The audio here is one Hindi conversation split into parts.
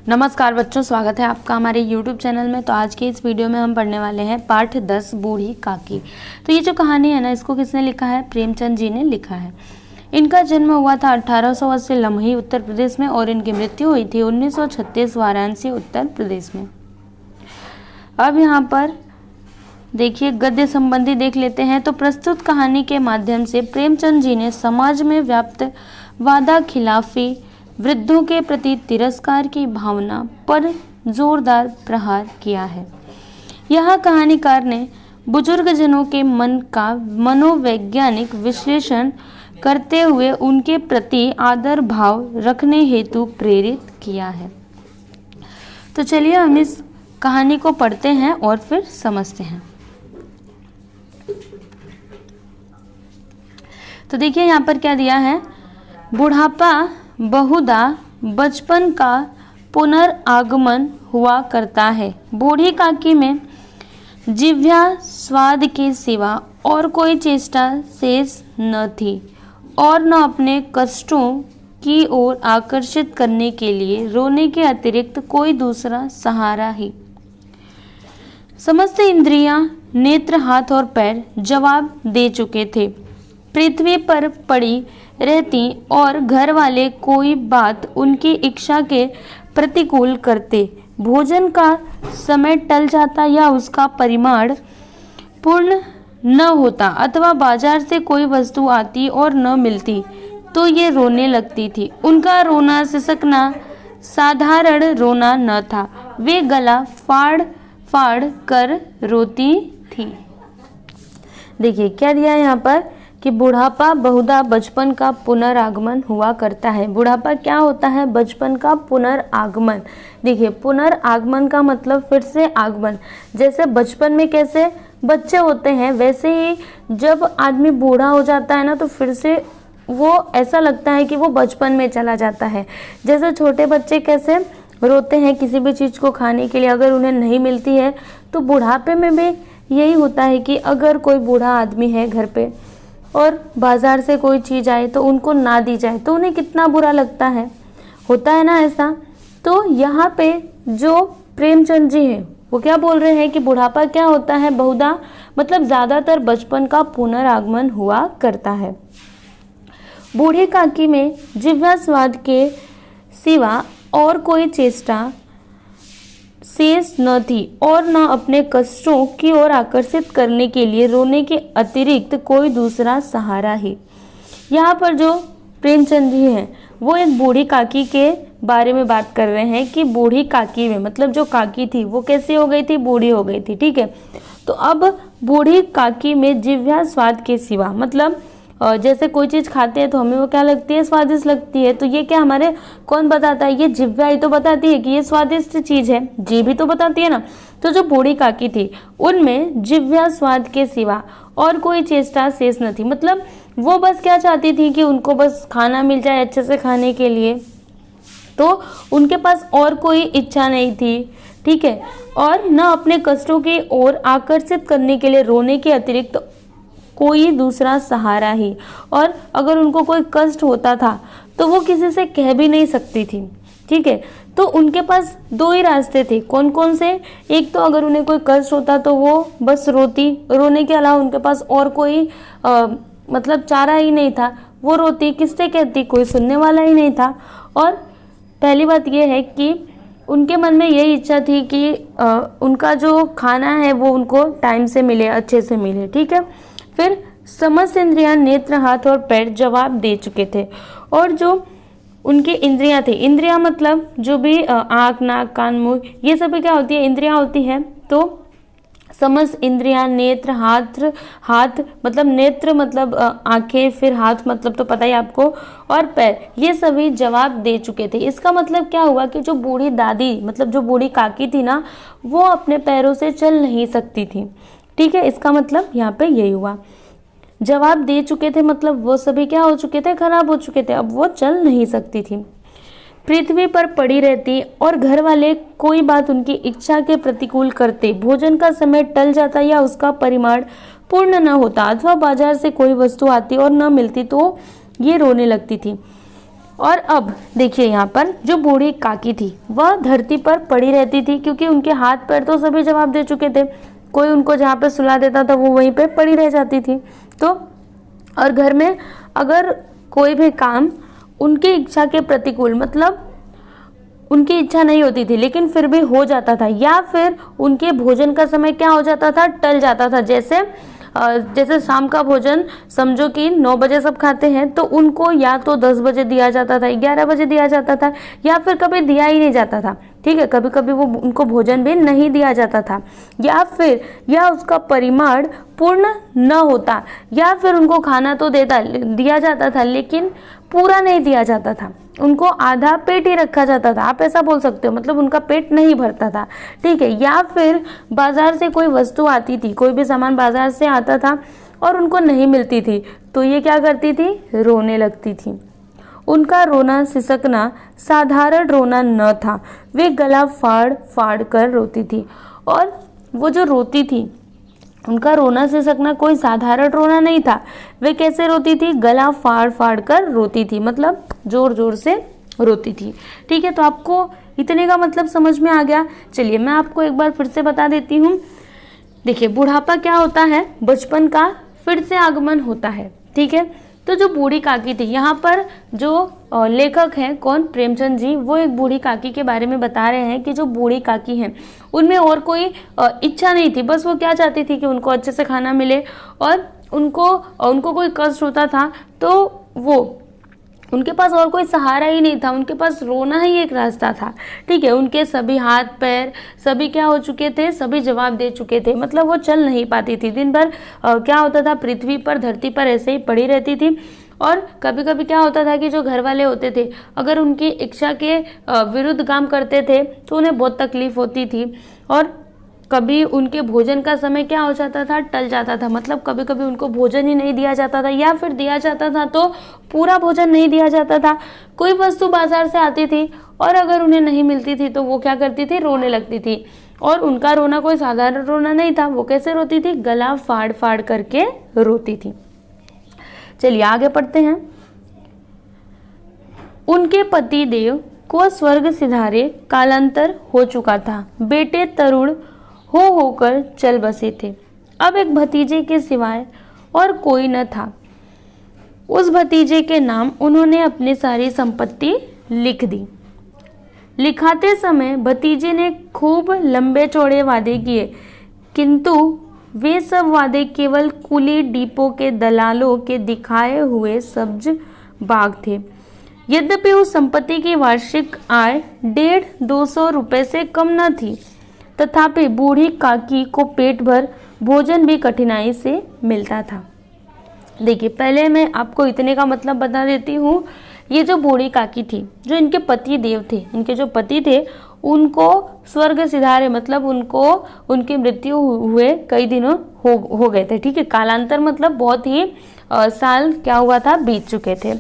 नमस्कार बच्चों, स्वागत है आपका हमारे YouTube चैनल में। तो आज के इस वीडियो में हम पढ़ने वाले हैं पाठ 10 बूढ़ी काकी। तो ये जो कहानी है ना, इसको किसने लिखा है? प्रेमचंद जी ने लिखा है। इनका जन्म हुआ था 1880 लम्ही उत्तर प्रदेश में और इनकी मृत्यु हुई थी 1936 वाराणसी उत्तर प्रदेश में। अब यहाँ पर देखिए गद्य संबंधी देख लेते हैं। तो प्रस्तुत कहानी के माध्यम से प्रेमचंद जी ने समाज में व्याप्त वादा खिलाफी, वृद्धों के प्रति तिरस्कार की भावना पर जोरदार प्रहार किया है। यह कहानीकार ने बुजुर्ग जनों के मन का मनोवैज्ञानिक विश्लेषण करते हुए उनके प्रति आदर भाव रखने हेतु प्रेरित किया है। तो चलिए हम इस कहानी को पढ़ते हैं और फिर समझते हैं। तो देखिए यहाँ पर क्या दिया है। बुढ़ापा बहुधा बचपन का पुनर्आगमन हुआ करता है। बूढ़ी काकी में जिह्वा स्वाद के सिवा और कोई चेष्टा शेष न थी और न अपने कष्टों की ओर आकर्षित करने के लिए रोने के अतिरिक्त कोई दूसरा सहारा ही। समस्त इंद्रियां, नेत्र, हाथ और पैर जवाब दे चुके थे। पृथ्वी पर पड़ी रहती और घर वाले कोई बात उनकी इच्छा के प्रतिकूल करते। भोजन का समय टल जाता या उसका परिमाण पूर्ण न होता अथवा बाजार से कोई वस्तु आती और न मिलती तो ये रोने लगती थी। उनका रोना सिसकना साधारण रोना न था, वे गला फाड़ फाड़ कर रोती थी। देखिए क्या दिया है यहाँ पर कि बुढ़ापा बहुधा बचपन का पुनरागमन हुआ करता है। बुढ़ापा क्या होता है? बचपन का पुनरागमन। देखिए पुनरागमन का मतलब फिर से आगमन। जैसे बचपन में कैसे बच्चे होते हैं वैसे ही जब आदमी बूढ़ा हो जाता है ना तो फिर से वो ऐसा लगता है कि वो बचपन में चला जाता है। जैसे छोटे बच्चे कैसे रोते हैं किसी भी चीज़ को खाने के लिए, अगर उन्हें नहीं मिलती है तो बुढ़ापे में भी यही होता है कि अगर कोई बूढ़ा आदमी है घर पे और बाजार से कोई चीज़ आए तो उनको ना दी जाए तो उन्हें कितना बुरा लगता है, होता है ना ऐसा। तो यहाँ पे जो प्रेमचंद जी हैं वो क्या बोल रहे हैं कि बुढ़ापा क्या होता है? बहुधा मतलब ज़्यादातर बचपन का पुनरागमन हुआ करता है। बूढ़ी काकी में जिह्वा स्वाद के सिवा और कोई चेष्टा शेष न थी और न अपने कष्टों की ओर आकर्षित करने के लिए रोने के अतिरिक्त कोई दूसरा सहारा ही। यहाँ पर जो प्रेमचंद जी हैं वो एक बूढ़ी काकी के बारे में बात कर रहे हैं कि बूढ़ी काकी में मतलब जो काकी थी वो कैसी हो गई थी? बूढ़ी हो गई थी। ठीक है, तो अब बूढ़ी काकी में जिह्वा स्वाद के सिवा मतलब जैसे कोई चीज़ खाते हैं तो हमें वो क्या लगती है? स्वादिष्ट लगती है। तो ये क्या हमारे कौन बताता है? ये जिह्वा ही तो बताती है कि ये स्वादिष्ट चीज़ है, जीभ ही तो बताती है ना। तो जो बूढ़ी काकी थी उनमें जिह्वा स्वाद के सिवा और कोई चेष्टा शेष न थी। मतलब वो बस क्या चाहती थी कि उनको बस खाना मिल जाए अच्छे से खाने के लिए, तो उनके पास और कोई इच्छा नहीं थी। ठीक है, और न अपने कष्टों की ओर आकर्षित करने के लिए रोने के अतिरिक्त कोई दूसरा सहारा ही। और अगर उनको कोई कष्ट होता था तो वो किसी से कह भी नहीं सकती थी। ठीक है, तो उनके पास दो ही रास्ते थे। कौन कौन से? एक तो अगर उन्हें कोई कष्ट होता तो वो बस रोती, रोने के अलावा उनके पास और कोई मतलब चारा ही नहीं था। वो रोती, किससे कहती? कोई सुनने वाला ही नहीं था। और पहली बात ये है कि उनके मन में यही इच्छा थी कि उनका जो खाना है वो उनको टाइम से मिले, अच्छे से मिले। ठीक है, फिर समस्त इंद्रियां, नेत्र, हाथ और पैर जवाब दे चुके थे और जो उनकी इंद्रियां थी, इंद्रियां मतलब जो भी आँख, नाक, कान, मुंह, ये सब क्या होती है? इंद्रियां होती हैं। तो समस्त इंद्रियां, नेत्र, हाथ मतलब नेत्र मतलब आंखें, फिर हाथ मतलब तो पता ही आपको, और पैर, ये सभी जवाब दे चुके थे। इसका मतलब क्या हुआ कि जो बूढ़ी दादी मतलब जो बूढ़ी काकी थी ना वो अपने पैरों से चल नहीं सकती थी। ठीक है, इसका मतलब यहाँ पे यही हुआ। जवाब दे चुके थे मतलब वो सभी क्या हो चुके थे? खराब हो चुके थे, अब वो चल नहीं सकती थी। पृथ्वी पर पड़ी रहती और घर वाले कोई बात उनकी इच्छा के प्रतिकूल करते। भोजन का समय टल जाता या उसका परिमाण पूर्ण न होता अथवा बाजार से कोई वस्तु आती और न मिलती तो ये रोने लगती थी। और अब देखिए यहाँ पर जो बूढ़ी काकी थी वह धरती पर पड़ी रहती थी, क्योंकि उनके हाथ पैर तो सभी जवाब दे चुके थे, कोई उनको जहाँ पे सुला देता था वो वहीं पे पड़ी रह जाती थी। तो और घर में अगर कोई भी काम उनकी इच्छा के प्रतिकूल, मतलब उनकी इच्छा नहीं होती थी लेकिन फिर भी हो जाता था, या फिर उनके भोजन का समय क्या हो जाता था, टल जाता था। जैसे शाम का भोजन समझो कि 9 बजे सब खाते हैं, तो उनको या तो 10 बजे दिया जाता था, 11 बजे दिया जाता था, या फिर कभी दिया ही नहीं जाता था। ठीक है, कभी कभी वो उनको भोजन भी नहीं दिया जाता था, या उसका परिमाण पूर्ण न होता, या फिर उनको खाना तो दिया जाता था लेकिन पूरा नहीं दिया जाता था, उनको आधा पेट ही रखा जाता था, आप ऐसा बोल सकते हो, मतलब उनका पेट नहीं भरता था। ठीक है, या फिर बाजार से कोई वस्तु आती थी, कोई भी सामान बाजार से आता था और उनको नहीं मिलती थी, तो ये क्या करती थी, रोने लगती थी। उनका रोना सिसकना साधारण रोना न था, वे गला फाड़ फाड़ कर रोती थी। और वो जो रोती थी, उनका रोना सिसकना कोई साधारण रोना नहीं था, वे कैसे रोती थी, गला फाड़ फाड़ कर रोती थी, मतलब जोर जोर से रोती थी। ठीक है, तो आपको इतने का मतलब समझ में आ गया। चलिए मैं आपको एक बार फिर से बता देती हूँ। देखिए, बुढ़ापा क्या होता है, बचपन का फिर से आगमन होता है। ठीक है, तो जो बूढ़ी काकी थी, यहाँ पर जो लेखक हैं कौन, प्रेमचंद जी, वो एक बूढ़ी काकी के बारे में बता रहे हैं कि जो बूढ़ी काकी हैं उनमें और कोई इच्छा नहीं थी, बस वो क्या चाहती थी कि उनको अच्छे से खाना मिले, और उनको कोई कष्ट होता था तो वो उनके पास और कोई सहारा ही नहीं था, उनके पास रोना ही एक रास्ता था। ठीक है, उनके सभी हाथ पैर सभी क्या हो चुके थे, सभी जवाब दे चुके थे, मतलब वो चल नहीं पाती थी। दिन भर क्या होता था, पृथ्वी पर धरती पर ऐसे ही पड़ी रहती थी। और कभी कभी क्या होता था कि जो घर वाले होते थे अगर उनकी इच्छा के विरुद्ध काम करते थे तो उन्हें बहुत तकलीफ होती थी। और कभी उनके भोजन का समय क्या हो जाता था, टल जाता था, मतलब कभी कभी उनको भोजन ही नहीं दिया जाता था, या फिर दिया जाता था तो पूरा भोजन नहीं दिया जाता था। कोई वस्तु बाजार से आती थी और अगर उन्हें नहीं मिलती थी तो वो क्या करती थी, रोने लगती थी। और उनका रोना कोई साधारण रोना नहीं था, वो कैसे रोती थी, गला फाड़ फाड़ करके रोती थी। चलिए आगे पढ़ते हैं। उनके पति देव को स्वर्ग सिधारे कालांतर हो चुका था, बेटे तरुण होकर चल बसे थे। अब एक भतीजे के सिवाय और कोई न था। उस भतीजे के नाम उन्होंने अपनी सारी संपत्ति लिख दी। लिखाते समय भतीजे ने खूब लंबे चौड़े वादे किए, किंतु वे सब वादे केवल कुली डिपो के दलालों के दिखाए हुए सब्ज बाग थे। यद्यपि उस संपत्ति की वार्षिक आय 150-200 रुपए से कम न थी, तथापि बूढ़ी काकी को पेट भर भोजन भी कठिनाई से मिलता था। देखिए, पहले मैं आपको इतने का मतलब बता देती हूँ। ये जो बूढ़ी काकी थी, जो इनके पति देव थे, इनके जो पति थे उनको स्वर्ग सिधारे, मतलब उनको उनकी मृत्यु हुए कई दिनों हो गए थे। ठीक है, कालांतर मतलब बहुत ही साल क्या हुआ था, बीत चुके थे।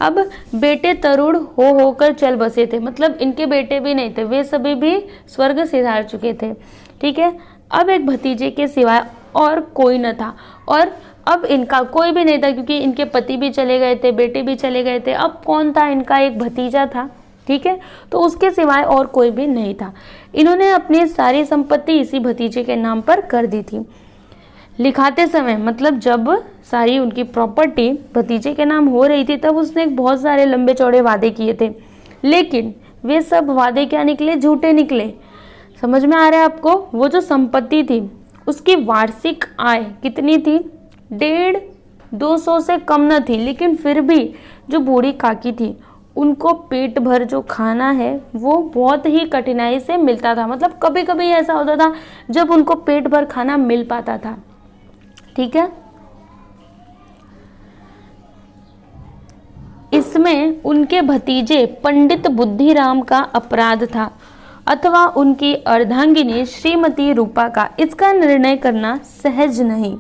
अब बेटे तरुण होकर चल बसे थे, मतलब इनके बेटे भी नहीं थे, वे सभी भी स्वर्ग सिधार चुके थे। ठीक है, अब एक भतीजे के सिवाय और कोई न था, और अब इनका कोई भी नहीं था क्योंकि इनके पति भी चले गए थे, बेटे भी चले गए थे। अब कौन था, इनका एक भतीजा था। ठीक है, तो उसके सिवाय और कोई भी नहीं था। इन्होंने अपनी सारी संपत्ति इसी भतीजे के नाम पर कर दी थी। लिखाते समय, मतलब जब सारी उनकी प्रॉपर्टी भतीजे के नाम हो रही थी, तब उसने बहुत सारे लंबे चौड़े वादे किए थे, लेकिन वे सब वादे क्या निकले, झूठे निकले। समझ में आ रहा है आपको? वो जो संपत्ति थी उसकी वार्षिक आय कितनी थी, 150-200 से कम न थी, लेकिन फिर भी जो बूढ़ी काकी थी उनको पेट भर जो खाना है वो बहुत ही कठिनाई से मिलता था। मतलब कभी कभी ऐसा होता था जब उनको पेट भर खाना मिल पाता था। ठीक है, इसमें उनके भतीजे पंडित बुद्धिराम का अपराध था अथवा उनकी अर्धांगिनी श्रीमती रूपा का, इसका निर्णय करना सहज नहीं।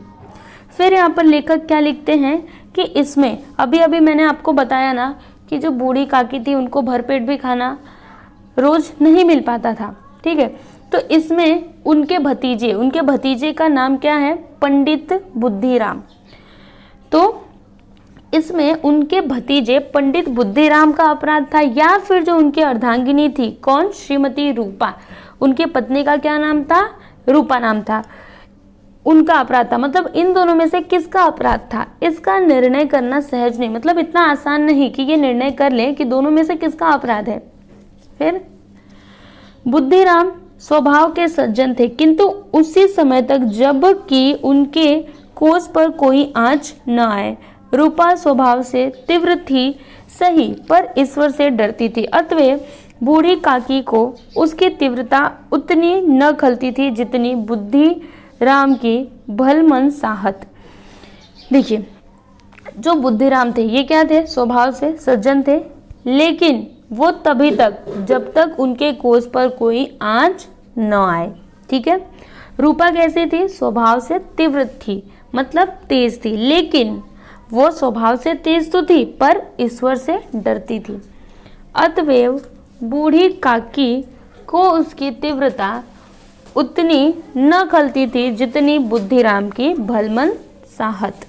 फिर यहाँ पर लेखक क्या लिखते हैं कि इसमें अभी मैंने आपको बताया ना कि जो बूढ़ी काकी थी उनको भरपेट भी खाना रोज नहीं मिल पाता था। ठीक है, तो इसमें उनके भतीजे का नाम क्या है, पंडित बुद्धिराम। तो इसमें उनके भतीजे पंडित बुद्धिराम का अपराध था या फिर जो उनकी अर्धांगिनी थी, कौन, श्रीमती रूपा, उनकी पत्नी का क्या नाम था, रूपा नाम था, उनका अपराध था। मतलब इन दोनों में से किसका अपराध था, इसका निर्णय करना सहज नहीं, मतलब इतना आसान नहीं कि ये निर्णय कर ले कि दोनों में से किसका अपराध है। फिर बुद्धिराम स्वभाव के सज्जन थे, किंतु उसी समय तक जब कि उनके कोष पर कोई आंच न आए। रूपा स्वभाव से तीव्र थी सही, पर ईश्वर से डरती थी, अतएव बूढ़ी काकी को उसकी तीव्रता उतनी न खलती थी जितनी बुद्धिराम की भलमन साहत। देखिए, जो बुद्धिराम थे ये क्या थे, स्वभाव से सज्जन थे, लेकिन वो तभी तक जब तक उनके कोष पर कोई आंच न आए। ठीक है। रूपा कैसी थी, स्वभाव से तीव्र थी, मतलब तेज थी, लेकिन वो स्वभाव से तेज तो थी पर ईश्वर से डरती थी, अतएव बूढ़ी काकी को उसकी तीव्रता उतनी न खलती थी जितनी बुद्धिराम की भलमन साहत।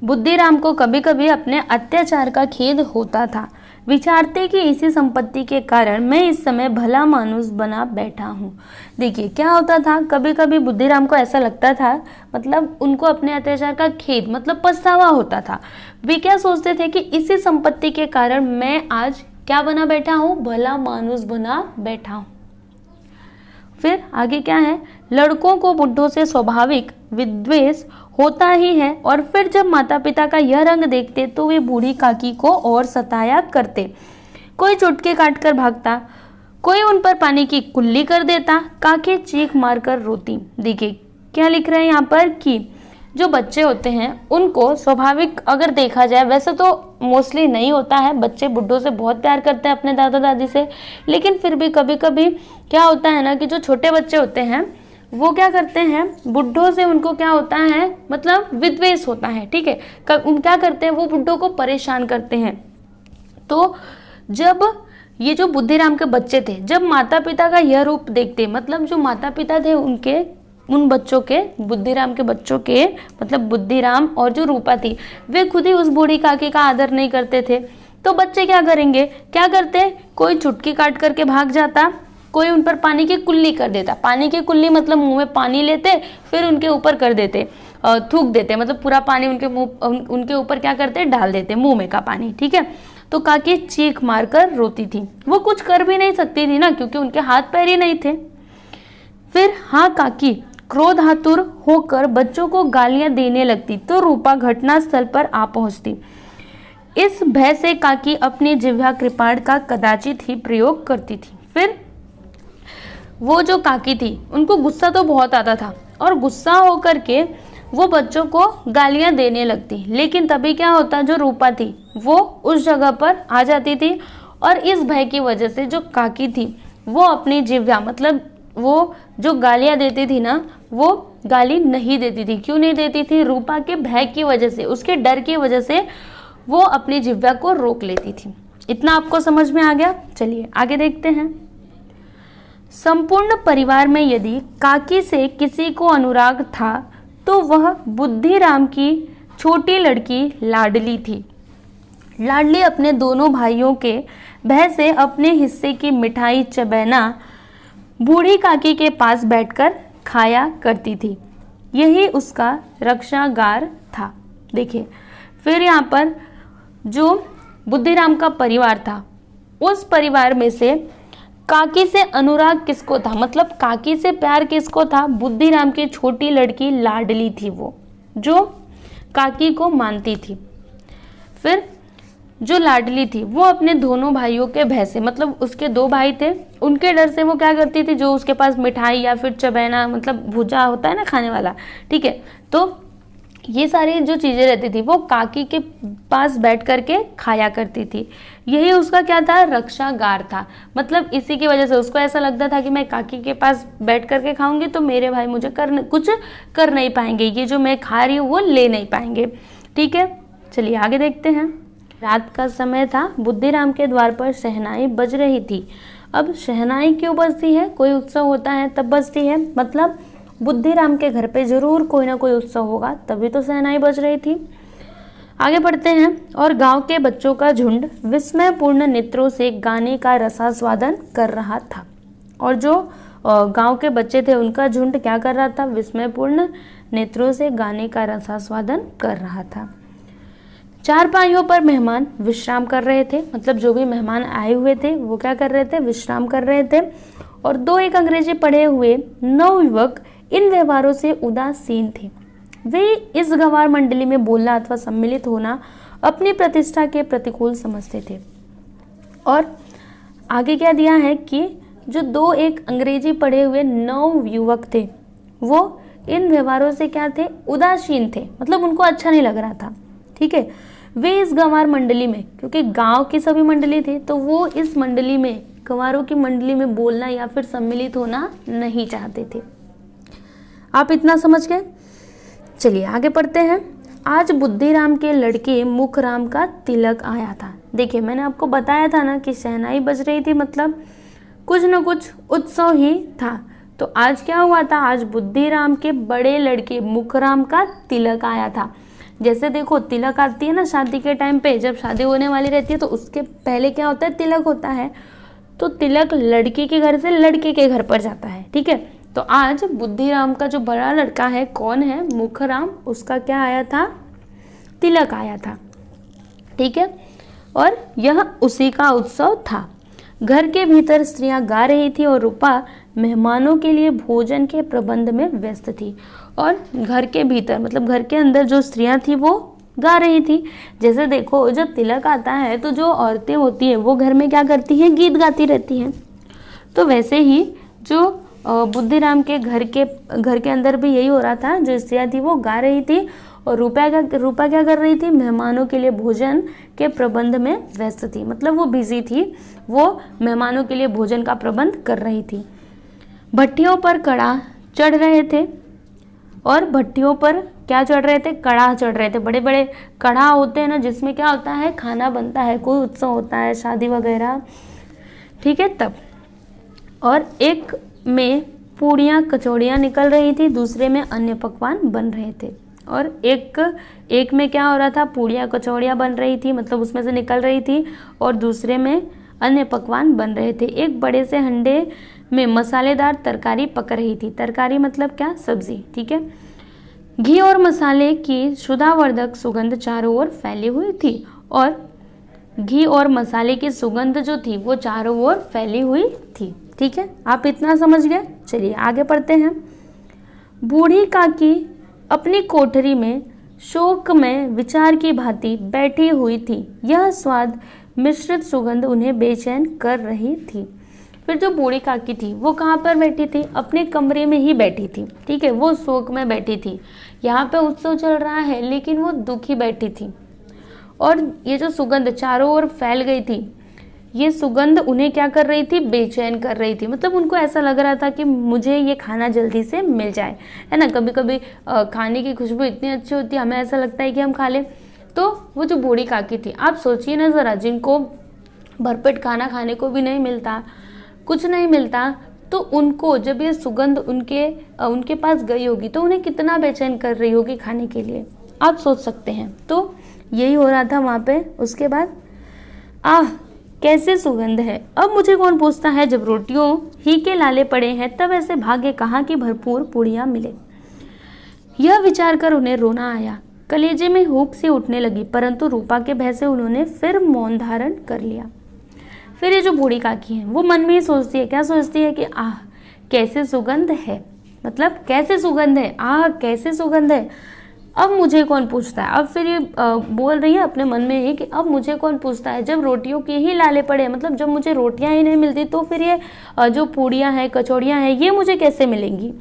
बुद्धिराम को कभी कभी अपने अत्याचार का खेद होता था, विचारते कि इसी संपत्ति के कारण मैं इस समय भला मानुस बना बैठा हूँ। देखिए क्या होता था, कभी कभी बुद्धिराम को ऐसा लगता था, मतलब उनको अपने अत्याचार का खेद मतलब पछतावा होता था। वे क्या सोचते थे कि इसी संपत्ति के कारण मैं आज क्या बना बैठा हूँ, भला मानुस बना बैठा हूँ। फिर आगे क्या है, लड़कों को बुढ़ों से स्वाभाविक विद्वेष होता ही है, और फिर जब माता पिता का यह रंग देखते तो वे बूढ़ी काकी को और सताया करते। कोई चुटकी काटकर भागता, कोई उन पर पानी की कुल्ली कर देता, काकी चीख मारकर रोती। देखिए क्या लिख रहे हैं यहाँ पर कि जो बच्चे होते हैं उनको स्वाभाविक अगर देखा जाए, वैसे तो मोस्टली नहीं होता है, बच्चे बुड्ढों से बहुत प्यार करते हैं अपने दादा दादी से, लेकिन फिर भी कभी कभी क्या होता है ना कि जो छोटे बच्चे होते हैं वो क्या करते हैं, बुड्ढों से उनको क्या होता है, मतलब विद्वेष होता है। ठीक है, क्या करते हैं, वो बुड्ढों को परेशान करते हैं। तो जब ये जो बुद्धिराम के बच्चे थे, जब माता पिता का यह रूप देखते, मतलब जो माता पिता थे उनके, उन बच्चों के, बुद्धिराम के बच्चों के, मतलब बुद्धिराम और जो रूपा थी, वे खुद ही उस बूढ़ी काकी का आदर नहीं करते थे, तो बच्चे क्या करेंगे, क्या करते, कोई चुटकी काट करके भाग जाता, कोई उन पर पानी की कुल्ली कर देता। पानी की कुल्ली मतलब मुंह में पानी लेते फिर उनके ऊपर कर देते, थूक देते, मतलब पूरा पानी उनके मुंह, उनके ऊपर क्या करते, डाल देते मुंह में का पानी। ठीक है, तो काकी चीख मारकर रोती थी, वो कुछ कर भी नहीं सकती थी ना, क्योंकि उनके हाथ पैर ही नहीं थे। फिर हाँ काकी क्रोधातुर होकर बच्चों को गालियां देने लगती तो रूपा घटनास्थल पर आ पहुंचती। इस भय से काकी अपनी जिह्वा कृपाण का कदाचित ही प्रयोग करती थी। फिर वो जो काकी थी उनको गुस्सा तो बहुत आता था, और गुस्सा होकर के वो बच्चों को गालियां देने लगती, लेकिन तभी क्या होता, जो रूपा थी वो उस जगह पर आ जाती थी, और इस भय की वजह से जो काकी थी वो अपनी जिह्वा, मतलब वो जो गालियां देती थी ना, वो गाली नहीं देती थी। क्यों नहीं देती थी, रूपा के भय की वजह से, उसके डर की वजह से वो अपनी जिह्वा को रोक लेती थी। इतना आपको समझ में आ गया। चलिए आगे देखते हैं। संपूर्ण परिवार में यदि काकी से किसी को अनुराग था तो वह बुद्धिराम की छोटी लड़की लाडली थी। लाडली अपने दोनों भाइयों के भय से अपने हिस्से की मिठाई चबैना बूढ़ी काकी के पास बैठकर खाया करती थी, यही उसका रक्षागार था। देखिए फिर यहाँ पर जो बुद्धिराम का परिवार था, उस परिवार में से काकी से अनुराग किसको था, मतलब काकी से प्यार किसको था, बुद्धिराम की छोटी लड़की लाडली थी, वो जो काकी को मानती थी। फिर जो लाडली थी वो अपने दोनों भाइयों के भय से, मतलब उसके दो भाई थे, उनके डर से वो क्या करती थी, जो उसके पास मिठाई या फिर चबैना, मतलब भुजा होता है ना खाने वाला, ठीक है, तो ये सारी जो चीज़ें रहती थी वो काकी के पास बैठ करके खाया करती थी। यही उसका क्या था, रक्षागार था। मतलब इसी की वजह से उसको ऐसा लगता था कि मैं काकी के पास बैठ करके खाऊंगी तो मेरे भाई मुझे कुछ कर नहीं पाएंगे, ये जो मैं खा रही हूँ वो ले नहीं पाएंगे। ठीक है, चलिए आगे देखते हैं। रात का समय था, बुद्धिराम के द्वार पर शहनाई बज रही थी। अब शहनाई क्यों बजती है, कोई उत्सव होता है तब बजती है, मतलब बुद्धिराम के घर पे जरूर कोई ना कोई उत्सव होगा, तभी तो शहनाई बज रही थी। आगे बढ़ते हैं। और गांव के बच्चों का झुंड विस्मयपूर्ण नेत्रों से गाने का रसास्वादन कर रहा था। और जो गांव के बच्चे थे उनका झुंड क्या कर रहा था? विस्मयपूर्ण नेत्रों से गाने का रसास्वादन कर रहा था। चारपाइयों पर मेहमान विश्राम कर रहे थे, मतलब जो भी मेहमान आए हुए थे वो क्या कर रहे थे? विश्राम कर रहे थे। और 2-1 अंग्रेजी पढ़े हुए नवयुवक इन व्यवहारों से उदासीन थे। वे इस गंवार मंडली में बोलना अथवा सम्मिलित होना अपनी प्रतिष्ठा के प्रतिकूल समझते थे। और आगे क्या दिया है कि जो 2-1 अंग्रेजी पढ़े हुए नवयुवक थे वो इन व्यवहारों से क्या थे? उदासीन थे, मतलब उनको अच्छा नहीं लग रहा था। ठीक है, वे इस गंवार मंडली में, क्योंकि गांव की सभी मंडली थी तो वो इस मंडली में, गंवारों की मंडली में बोलना या फिर सम्मिलित होना नहीं चाहते थे। आप इतना समझ गए? चलिए आगे पढ़ते हैं। आज बुद्धिराम के लड़के मुखराम का तिलक आया था। देखिए मैंने आपको बताया था ना कि शहनाई बज रही थी, मतलब कुछ न कुछ उत्सव ही था। तो आज क्या हुआ था? आज बुद्धिराम के बड़े लड़के मुखराम का तिलक आया था। जैसे देखो तिलक आती है ना शादी के टाइम पे, जब शादी होने वाली रहती है तो उसके पहले क्या होता है? तिलक होता है। तो तिलक लड़की के घर से लड़के के घर पर जाता है। ठीक है, तो आज बुद्धिराम का जो बड़ा लड़का है, कौन है? मुखराम, उसका क्या आया था? तिलक आया था। ठीक है, और यह उसी का उत्सव था। घर के भीतर स्त्रियां गा रही थी और रूपा मेहमानों के लिए भोजन के प्रबंध में व्यस्त थी। और घर के भीतर मतलब घर के अंदर जो स्त्रियां थी वो गा रही थी। जैसे देखो जब तिलक आता है तो जो औरतें होती हैं वो घर में क्या करती हैं? गीत गाती रहती हैं। तो वैसे ही जो बुद्धिराम के घर के अंदर भी यही हो रहा था। जो स्त्रियां थी वो गा रही थी और रूपा क्या कर रही थी? मेहमानों के लिए भोजन के प्रबंध में व्यस्त थी, मतलब वो बिजी थी, वो मेहमानों के लिए भोजन का प्रबंध कर रही थी। भट्टियों पर कड़ा चढ़ रहे थे। और भट्टियों पर क्या चढ़ रहे थे? कड़ा चढ़ रहे थे। बड़े बड़े कड़ा होते हैं ना, जिसमें क्या होता है? खाना बनता है, कोई उत्सव होता है, शादी वगैरह। ठीक है, तब। और एक में पूड़ियाँ कचौड़ियाँ निकल रही थी, दूसरे में अन्य पकवान बन रहे थे। और एक में क्या हो रहा था? पूड़ियाँ कचौड़ियाँ बन रही थी, मतलब उसमें से निकल रही थी, और दूसरे में अन्य पकवान बन रहे थे। एक बड़े से हंडे में मसालेदार तरकारी पक रही थी। तरकारी मतलब क्या? सब्जी। ठीक है, घी और मसाले की सुधावर्धक सुगंध चारों ओर फैली हुई थी। और घी और मसाले की सुगंध जो थी वो चारों ओर फैली हुई थी। ठीक है, आप इतना समझ गए? चलिए आगे पढ़ते हैं। बूढ़ी काकी अपनी कोठरी में शोक में विचार की भांति बैठी हुई थी। यह स्वाद मिश्रित सुगंध उन्हें बेचैन कर रही थी। फिर जो बूढ़ी काकी थी वो कहाँ पर बैठी थी? अपने कमरे में ही बैठी थी। ठीक है, वो शोक में बैठी थी। यहाँ पे उत्सव चल रहा है लेकिन वो दुखी बैठी थी। और ये जो सुगंध चारों ओर फैल गई थी, ये सुगंध उन्हें क्या कर रही थी? बेचैन कर रही थी। मतलब उनको ऐसा लग रहा था कि मुझे ये खाना जल्दी से मिल जाए, है ना। कभी कभी खाने की खुशबू इतनी अच्छी होती है, हमें ऐसा लगता है कि हम खा लें। तो वो जो बूढ़ी काकी थी, आप सोचिए ना ज़रा, जिनको भरपेट खाना खाने को भी नहीं मिलता, कुछ नहीं मिलता, तो उनको जब ये सुगंध उनके पास गई होगी तो उन्हें कितना बेचैन कर रही होगी खाने के लिए, आप सोच सकते हैं। तो यही हो रहा था वहाँ पे। उसके बाद कैसे सुगंध है, अब मुझे कौन पूछता है, जब रोटियों ही के लाले पड़े हैं तब ऐसे भाग्य कहाँ की भरपूर पूड़ियाँ मिले। यह विचार कर उन्हें रोना आया, कलेजे में हुक सी उठने लगी, परंतु रूपा के भय से उन्होंने फिर मौन धारण कर लिया। फिर ये जो बूढ़ी काकी है वो मन में ही सोचती है, क्या सोचती है कि कैसे सुगंध है, मतलब कैसे सुगंध है, कैसे सुगंध है, अब मुझे कौन पूछता है। अब फिर ये बोल रही है अपने मन में ही कि अब मुझे कौन पूछता है, जब रोटियों के ही लाले पड़े, मतलब जब मुझे रोटियां ही नहीं मिलती तो फिर ये जो पूड़ियां हैं कचौड़ियां हैं ये मुझे कैसे मिलेंगी।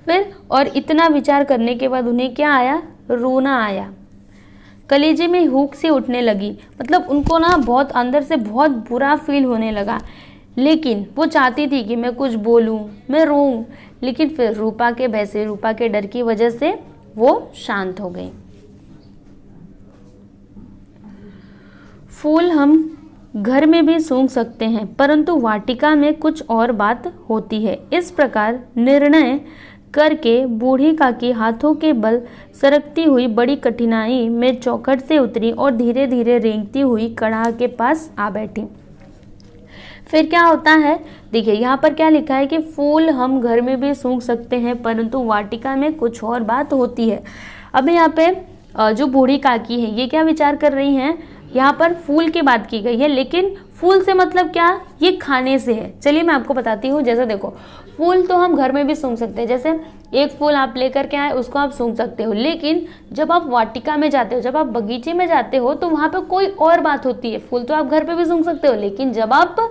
फिर और इतना विचार करने के बाद उन्हें क्या आया, रोना आया, कलेजे में हुक से उठने लगी, मतलब उनको ना बहुत अंदर से बहुत बुरा फील होने लगा। लेकिन वो चाहती थी कि मैं कुछ बोलूं, मैं रोऊं, लेकिन फिर रूपा के भय से, रूपा के डर की वजह से वो शांत हो गई। फूल हम घर में भी सूंघ सकते हैं, परंतु वाटिका में कुछ और बात होती है। इस प्रकार निर्णय करके बूढ़ी काकी हाथों के बल सरकती हुई बड़ी कठिनाई में चौखट से उतरी और धीरे धीरे रेंगती हुई कढ़ा के पास आ बैठी। फिर क्या होता है, देखिए यहाँ पर क्या लिखा है कि फूल हम घर में भी सूंघ सकते हैं परंतु वाटिका में कुछ और बात होती है। अब यहाँ पे जो बूढ़ी काकी है ये क्या विचार कर रही हैं, यहाँ पर फूल की बात की गई है, लेकिन फूल से मतलब क्या, ये खाने से है। चलिए मैं आपको बताती हूँ। जैसे देखो, फूल तो हम घर में भी सूंघ सकते हैं, जैसे एक फूल आप लेकर के आए उसको आप सूंघ सकते हो, लेकिन जब आप वाटिका में जाते हो, जब आप बगीचे में जाते हो तो वहाँ पे कोई और बात होती है। फूल तो आप घर पे भी सूंघ सकते हो, लेकिन जब आप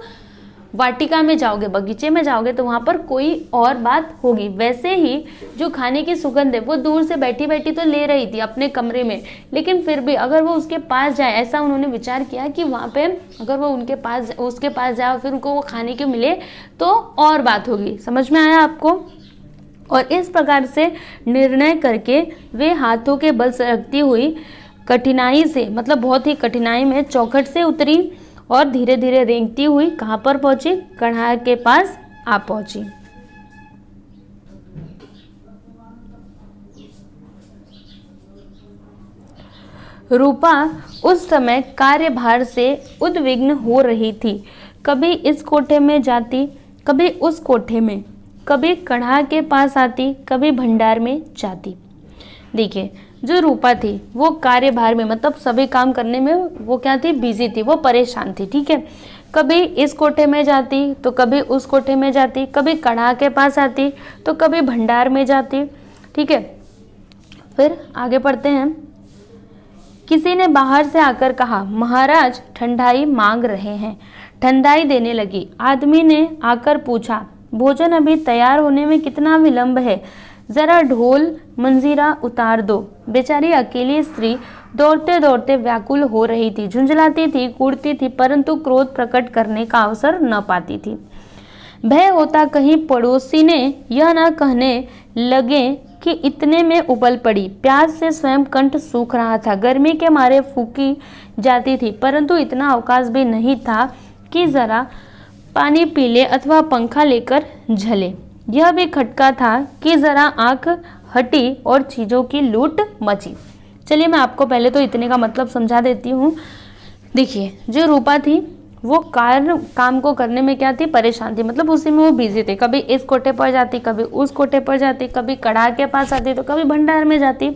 वाटिका में जाओगे, बगीचे में जाओगे तो वहाँ पर कोई और बात होगी। वैसे ही जो खाने की सुगंध है वो दूर से बैठी बैठी तो ले रही थी अपने कमरे में, लेकिन फिर भी अगर वो उसके पास जाए, ऐसा उन्होंने विचार किया कि वहाँ पे अगर वो उसके पास जाए फिर उनको वो खाने को मिले तो और बात होगी। समझ में आया आपको? और इस प्रकार से निर्णय करके वे हाथों के बल सरकती हुई कठिनाई से, मतलब बहुत ही कठिनाई में चौखट से उतरी और धीरे धीरे रेंगती हुई कहाँ पर पहुंची, कढ़ा के पास आ पहुंची। रूपा उस समय कार्यभार से उद्विग्न हो रही थी। कभी इस कोठे में जाती, कभी उस कोठे में, कभी कढ़ा के पास आती, कभी भंडार में जाती। देखिए, जो रूपा थी वो कार्यभार में, मतलब सभी काम करने में वो क्या थी, बिजी थी, वो परेशान थी। ठीक है, कभी इस कोठे में जाती तो कभी उस कोठे में जाती, कभी कढ़ा के पास आती तो कभी भंडार में जाती। ठीक है, फिर आगे पढ़ते हैं। किसी ने बाहर से आकर कहा, महाराज ठंडाई मांग रहे हैं। ठंडाई देने लगी। आदमी ने आकर पूछा, भोजन अभी तैयार होने में कितना विलंब है, जरा ढोल मंजीरा उतार दो। बेचारी अकेली स्त्री दौड़ते दौड़ते व्याकुल हो रही थी, झुंझलाती थी, कूदती थी, परंतु क्रोध प्रकट करने का अवसर न पाती थी। भय होता कहीं पड़ोसी ने यह न कहने लगे कि इतने में उबल पड़ी। प्यास से स्वयं कंठ सूख रहा था, गर्मी के मारे फूकी जाती थी, परंतु इतना अवकाश भी नहीं था कि जरा पानी पी ले अथवा पंखा लेकर झले। यह भी खटका था कि जरा आंख हटी और चीजों की लूट मची। चलिए मैं आपको पहले तो इतने का मतलब समझा देती हूँ। देखिए, जो रूपा थी वो काम को करने में क्या थी, परेशान थी, मतलब उसी में वो बिजी थी। कभी इस कोठे पर जाती, कभी उस कोठे पर जाती, कभी कढ़ा के पास आती तो कभी भंडार में जाती।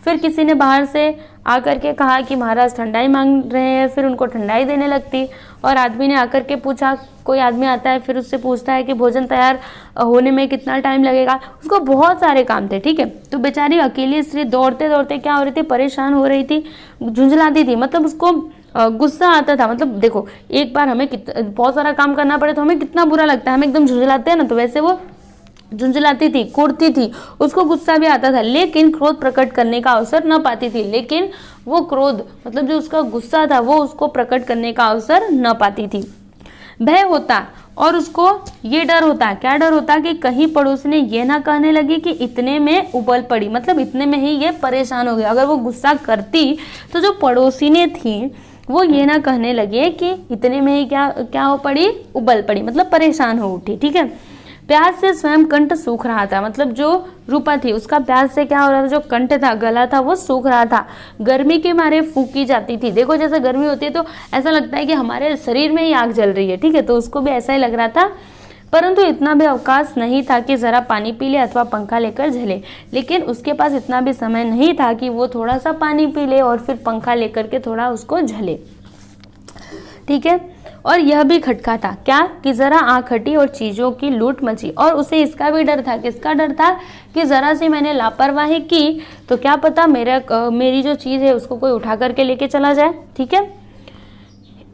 फिर किसी ने बाहर से आकर के कहा कि महाराज ठंडाई मांग रहे हैं, फिर उनको ठंडाई देने लगती। और आदमी ने आकर के पूछा, कोई आदमी आता है फिर उससे पूछता है कि भोजन तैयार होने में कितना टाइम लगेगा। उसको बहुत सारे काम थे। ठीक है, तो बेचारी अकेली स्त्री दौड़ते दौड़ते क्या हो रही थी, परेशान हो रही थी, झुंझलाती थी, मतलब उसको गुस्सा आता था। मतलब देखो, एक बार हमें बहुत सारा काम करना पड़े तो हमें कितना बुरा लगता है, हम एकदम झुंझलाते हैं ना, तो वैसे वो झुंझलाती थी, कूदती थी, उसको गुस्सा भी आता था, लेकिन क्रोध प्रकट करने का अवसर न पाती थी। लेकिन वो क्रोध, मतलब जो उसका गुस्सा था, वो उसको प्रकट करने का अवसर न पाती थी। भय होता और उसको ये डर होता, क्या डर होता कि कहीं पड़ोसी ने ये ना कहने लगी कि इतने में उबल पड़ी, मतलब इतने में ही ये परेशान हो गया। अगर वो गुस्सा करती तो जो पड़ोसी ने थी वो ये ना कहने लगे कि इतने में ही क्या हो पड़ी, उबल पड़ी, मतलब परेशान हो उठी। ठीक है, प्यास से स्वयं कंठ सूख रहा था, मतलब जो रूपा थी उसका प्यास से क्या हो रहा था, जो कंठ था, गला था, वो सूख रहा था। गर्मी के मारे फूकी जाती थी। देखो, जैसे गर्मी होती है तो ऐसा लगता है कि हमारे शरीर में ही आग जल रही है। ठीक है, तो उसको भी ऐसा ही लग रहा था, परंतु इतना भी अवकाश नहीं था कि जरा पानी पी ले अथवा पंखा लेकर झले। लेकिन उसके पास इतना भी समय नहीं था कि वो थोड़ा सा पानी पी ले और फिर पंखा लेकर के थोड़ा उसको झले। ठीक है, और यह भी खटका था, क्या कि जरा आंख हटी और चीजों की लूट मची। और उसे इसका भी डर था, किसका डर था कि जरा सी मैंने लापरवाही की तो क्या पता मेरी जो चीज है उसको कोई उठा करके लेके चला जाए। ठीक है,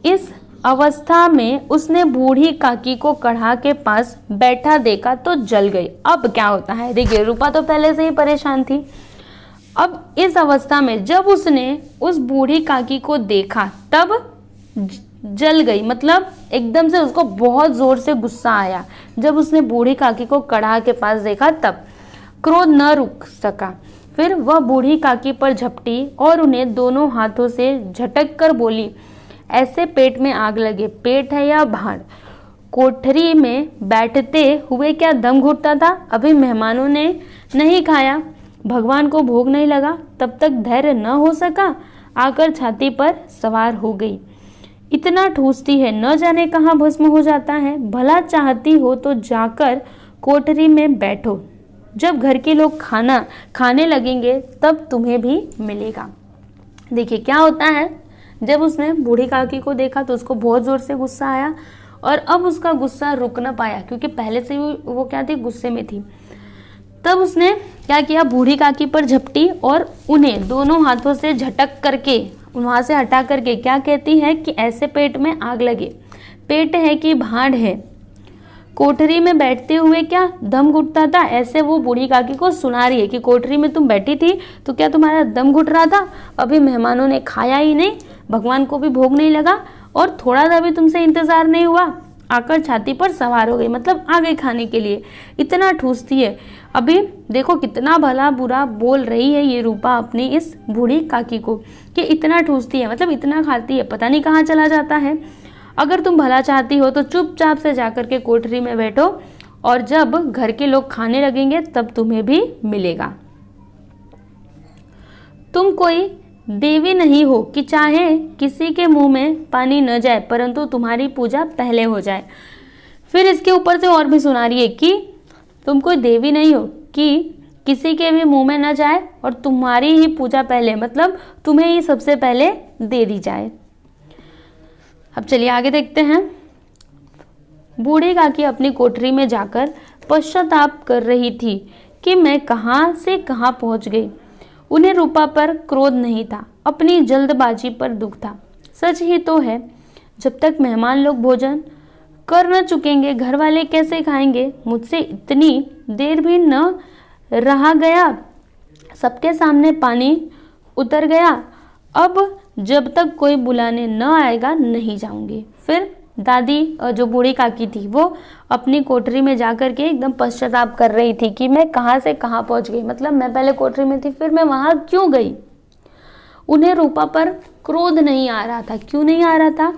इस अवस्था में उसने बूढ़ी काकी को कढ़ा के पास बैठा देखा तो जल गई। अब क्या होता है, देखिए, रूपा तो पहले से ही परेशान थी। अब इस अवस्था में जब उसने उस बूढ़ी काकी को देखा तब जल गई, मतलब एकदम से उसको बहुत जोर से गुस्सा आया। जब उसने बूढ़ी काकी को कढ़ा के पास देखा तब क्रोध न रुक सका। फिर वह बूढ़ी काकी पर झपटी और उन्हें दोनों हाथों से झटक कर बोली, ऐसे पेट में आग लगे, पेट है या भाड़, कोठरी में बैठते हुए क्या दम घुटता था? अभी मेहमानों ने नहीं खाया, भगवान को भोग नहीं लगा, तब तक धैर्य न हो सका, आकर छाती पर सवार हो गई। इतना ठूसती है, न जाने कहाँ भस्म हो जाता है। भला चाहती हो तो जाकर कोठरी में बैठो, जब घर के लोग खाना खाने लगेंगे तब तुम्हें भी मिलेगा। देखिए क्या होता है, जब उसने बूढ़ी काकी को देखा तो उसको बहुत जोर से गुस्सा आया और अब उसका गुस्सा रुक न पाया, क्योंकि पहले से वो क्या थी, गुस्से में थी। तब उसने क्या किया, बूढ़ी काकी पर झपटी और उन्हें दोनों हाथों से झटक करके वहां से हटा करके क्या कहती है कि ऐसे पेट में आग लगे, पेट है कि भांड है, कोठरी में बैठते हुए क्या दम घुटता था। ऐसे वो बूढ़ी काकी को सुना रही है कि कोठरी में तुम बैठी थी तो क्या तुम्हारा दम घुट रहा था? अभी मेहमानों ने खाया ही नहीं, भगवान को भी भोग नहीं लगा और थोड़ा सा भी तुमसे इंतजार नहीं हुआ, आकर छाती पर सवार हो गई, मतलब आ गई खाने के लिए। इतना ठूसती है। अभी देखो कितना भला बुरा बोल रही है ये रूपा अपनी इस बूढ़ी काकी को कि इतना ठूसती है, मतलब इतना खाती है, पता नहीं कहाँ चला जाता है। अगर तुम भला चाहती हो तो चुपचाप से जाकर के कोठरी में बैठो और जब घर के लोग खाने लगेंगे तब तुम्हें भी मिलेगा। तुम कोई देवी नहीं हो कि चाहे किसी के मुंह में पानी न जाए परंतु तुम्हारी पूजा पहले हो जाए। फिर इसके ऊपर से और भी सुना रही है कि तुम कोई देवी नहीं हो कि किसी के भी मुंह में न जाए और तुम्हारी ही पूजा पहले, मतलब तुम्हें ही सबसे पहले दे दी जाए। अब चलिए आगे देखते हैं। बूढ़ी काकी अपनी कोठरी में जाकर पश्चाताप कर रही थी कि मैं कहाँ से कहाँ पहुँच गई। उन्हें रूपा पर क्रोध नहीं था, अपनी जल्दबाजी पर दुख था। सच ही तो है, जब तक मेहमान लोग भोजन कर न चुकेंगे घर वाले कैसे खाएंगे। मुझसे इतनी देर भी न रहा गया, सबके सामने पानी उतर गया। अब जब तक कोई बुलाने न आएगा नहीं जाऊंगी। फिर दादी जो बूढ़ी काकी थी वो अपनी कोठरी में जाकर के एकदम पश्चाताप कर रही थी कि मैं कहाँ से कहाँ पहुँच गई, मतलब मैं पहले कोठरी में थी फिर मैं वहाँ क्यों गई। उन्हें रूपा पर क्रोध नहीं आ रहा था। क्यों नहीं आ रहा था?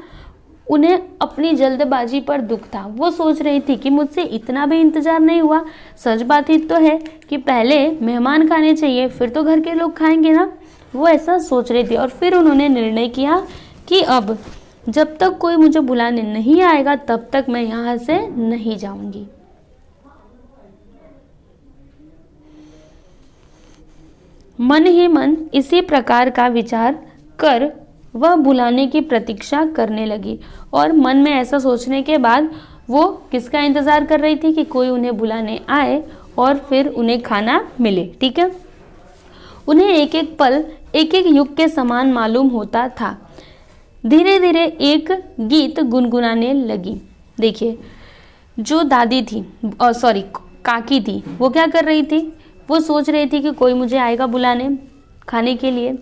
उन्हें अपनी जल्दबाजी पर दुख था। वो सोच रही थी कि मुझसे इतना भी इंतजार नहीं हुआ। सच बात ही तो है कि पहले मेहमान खाने चाहिए फिर तो घर के लोग खाएंगे ना। वो ऐसा सोच रही थी और फिर उन्होंने निर्णय किया कि अब जब तक कोई मुझे बुलाने नहीं आएगा तब तक मैं यहाँ से नहीं जाऊंगी। मन ही मन इसी प्रकार का विचार कर वह बुलाने की प्रतीक्षा करने लगी और मन में ऐसा सोचने के बाद वो किसका इंतजार कर रही थी कि कोई उन्हें बुलाने आए और फिर उन्हें खाना मिले। ठीक है, उन्हें एक एक पल एक एक युग के समान मालूम होता था। धीरे धीरे एक गीत गुनगुनाने लगी। देखिए जो दादी थी काकी थी, वो क्या कर रही थी, वो सोच रही थी कि कोई मुझे आएगा बुलाने खाने के लिए,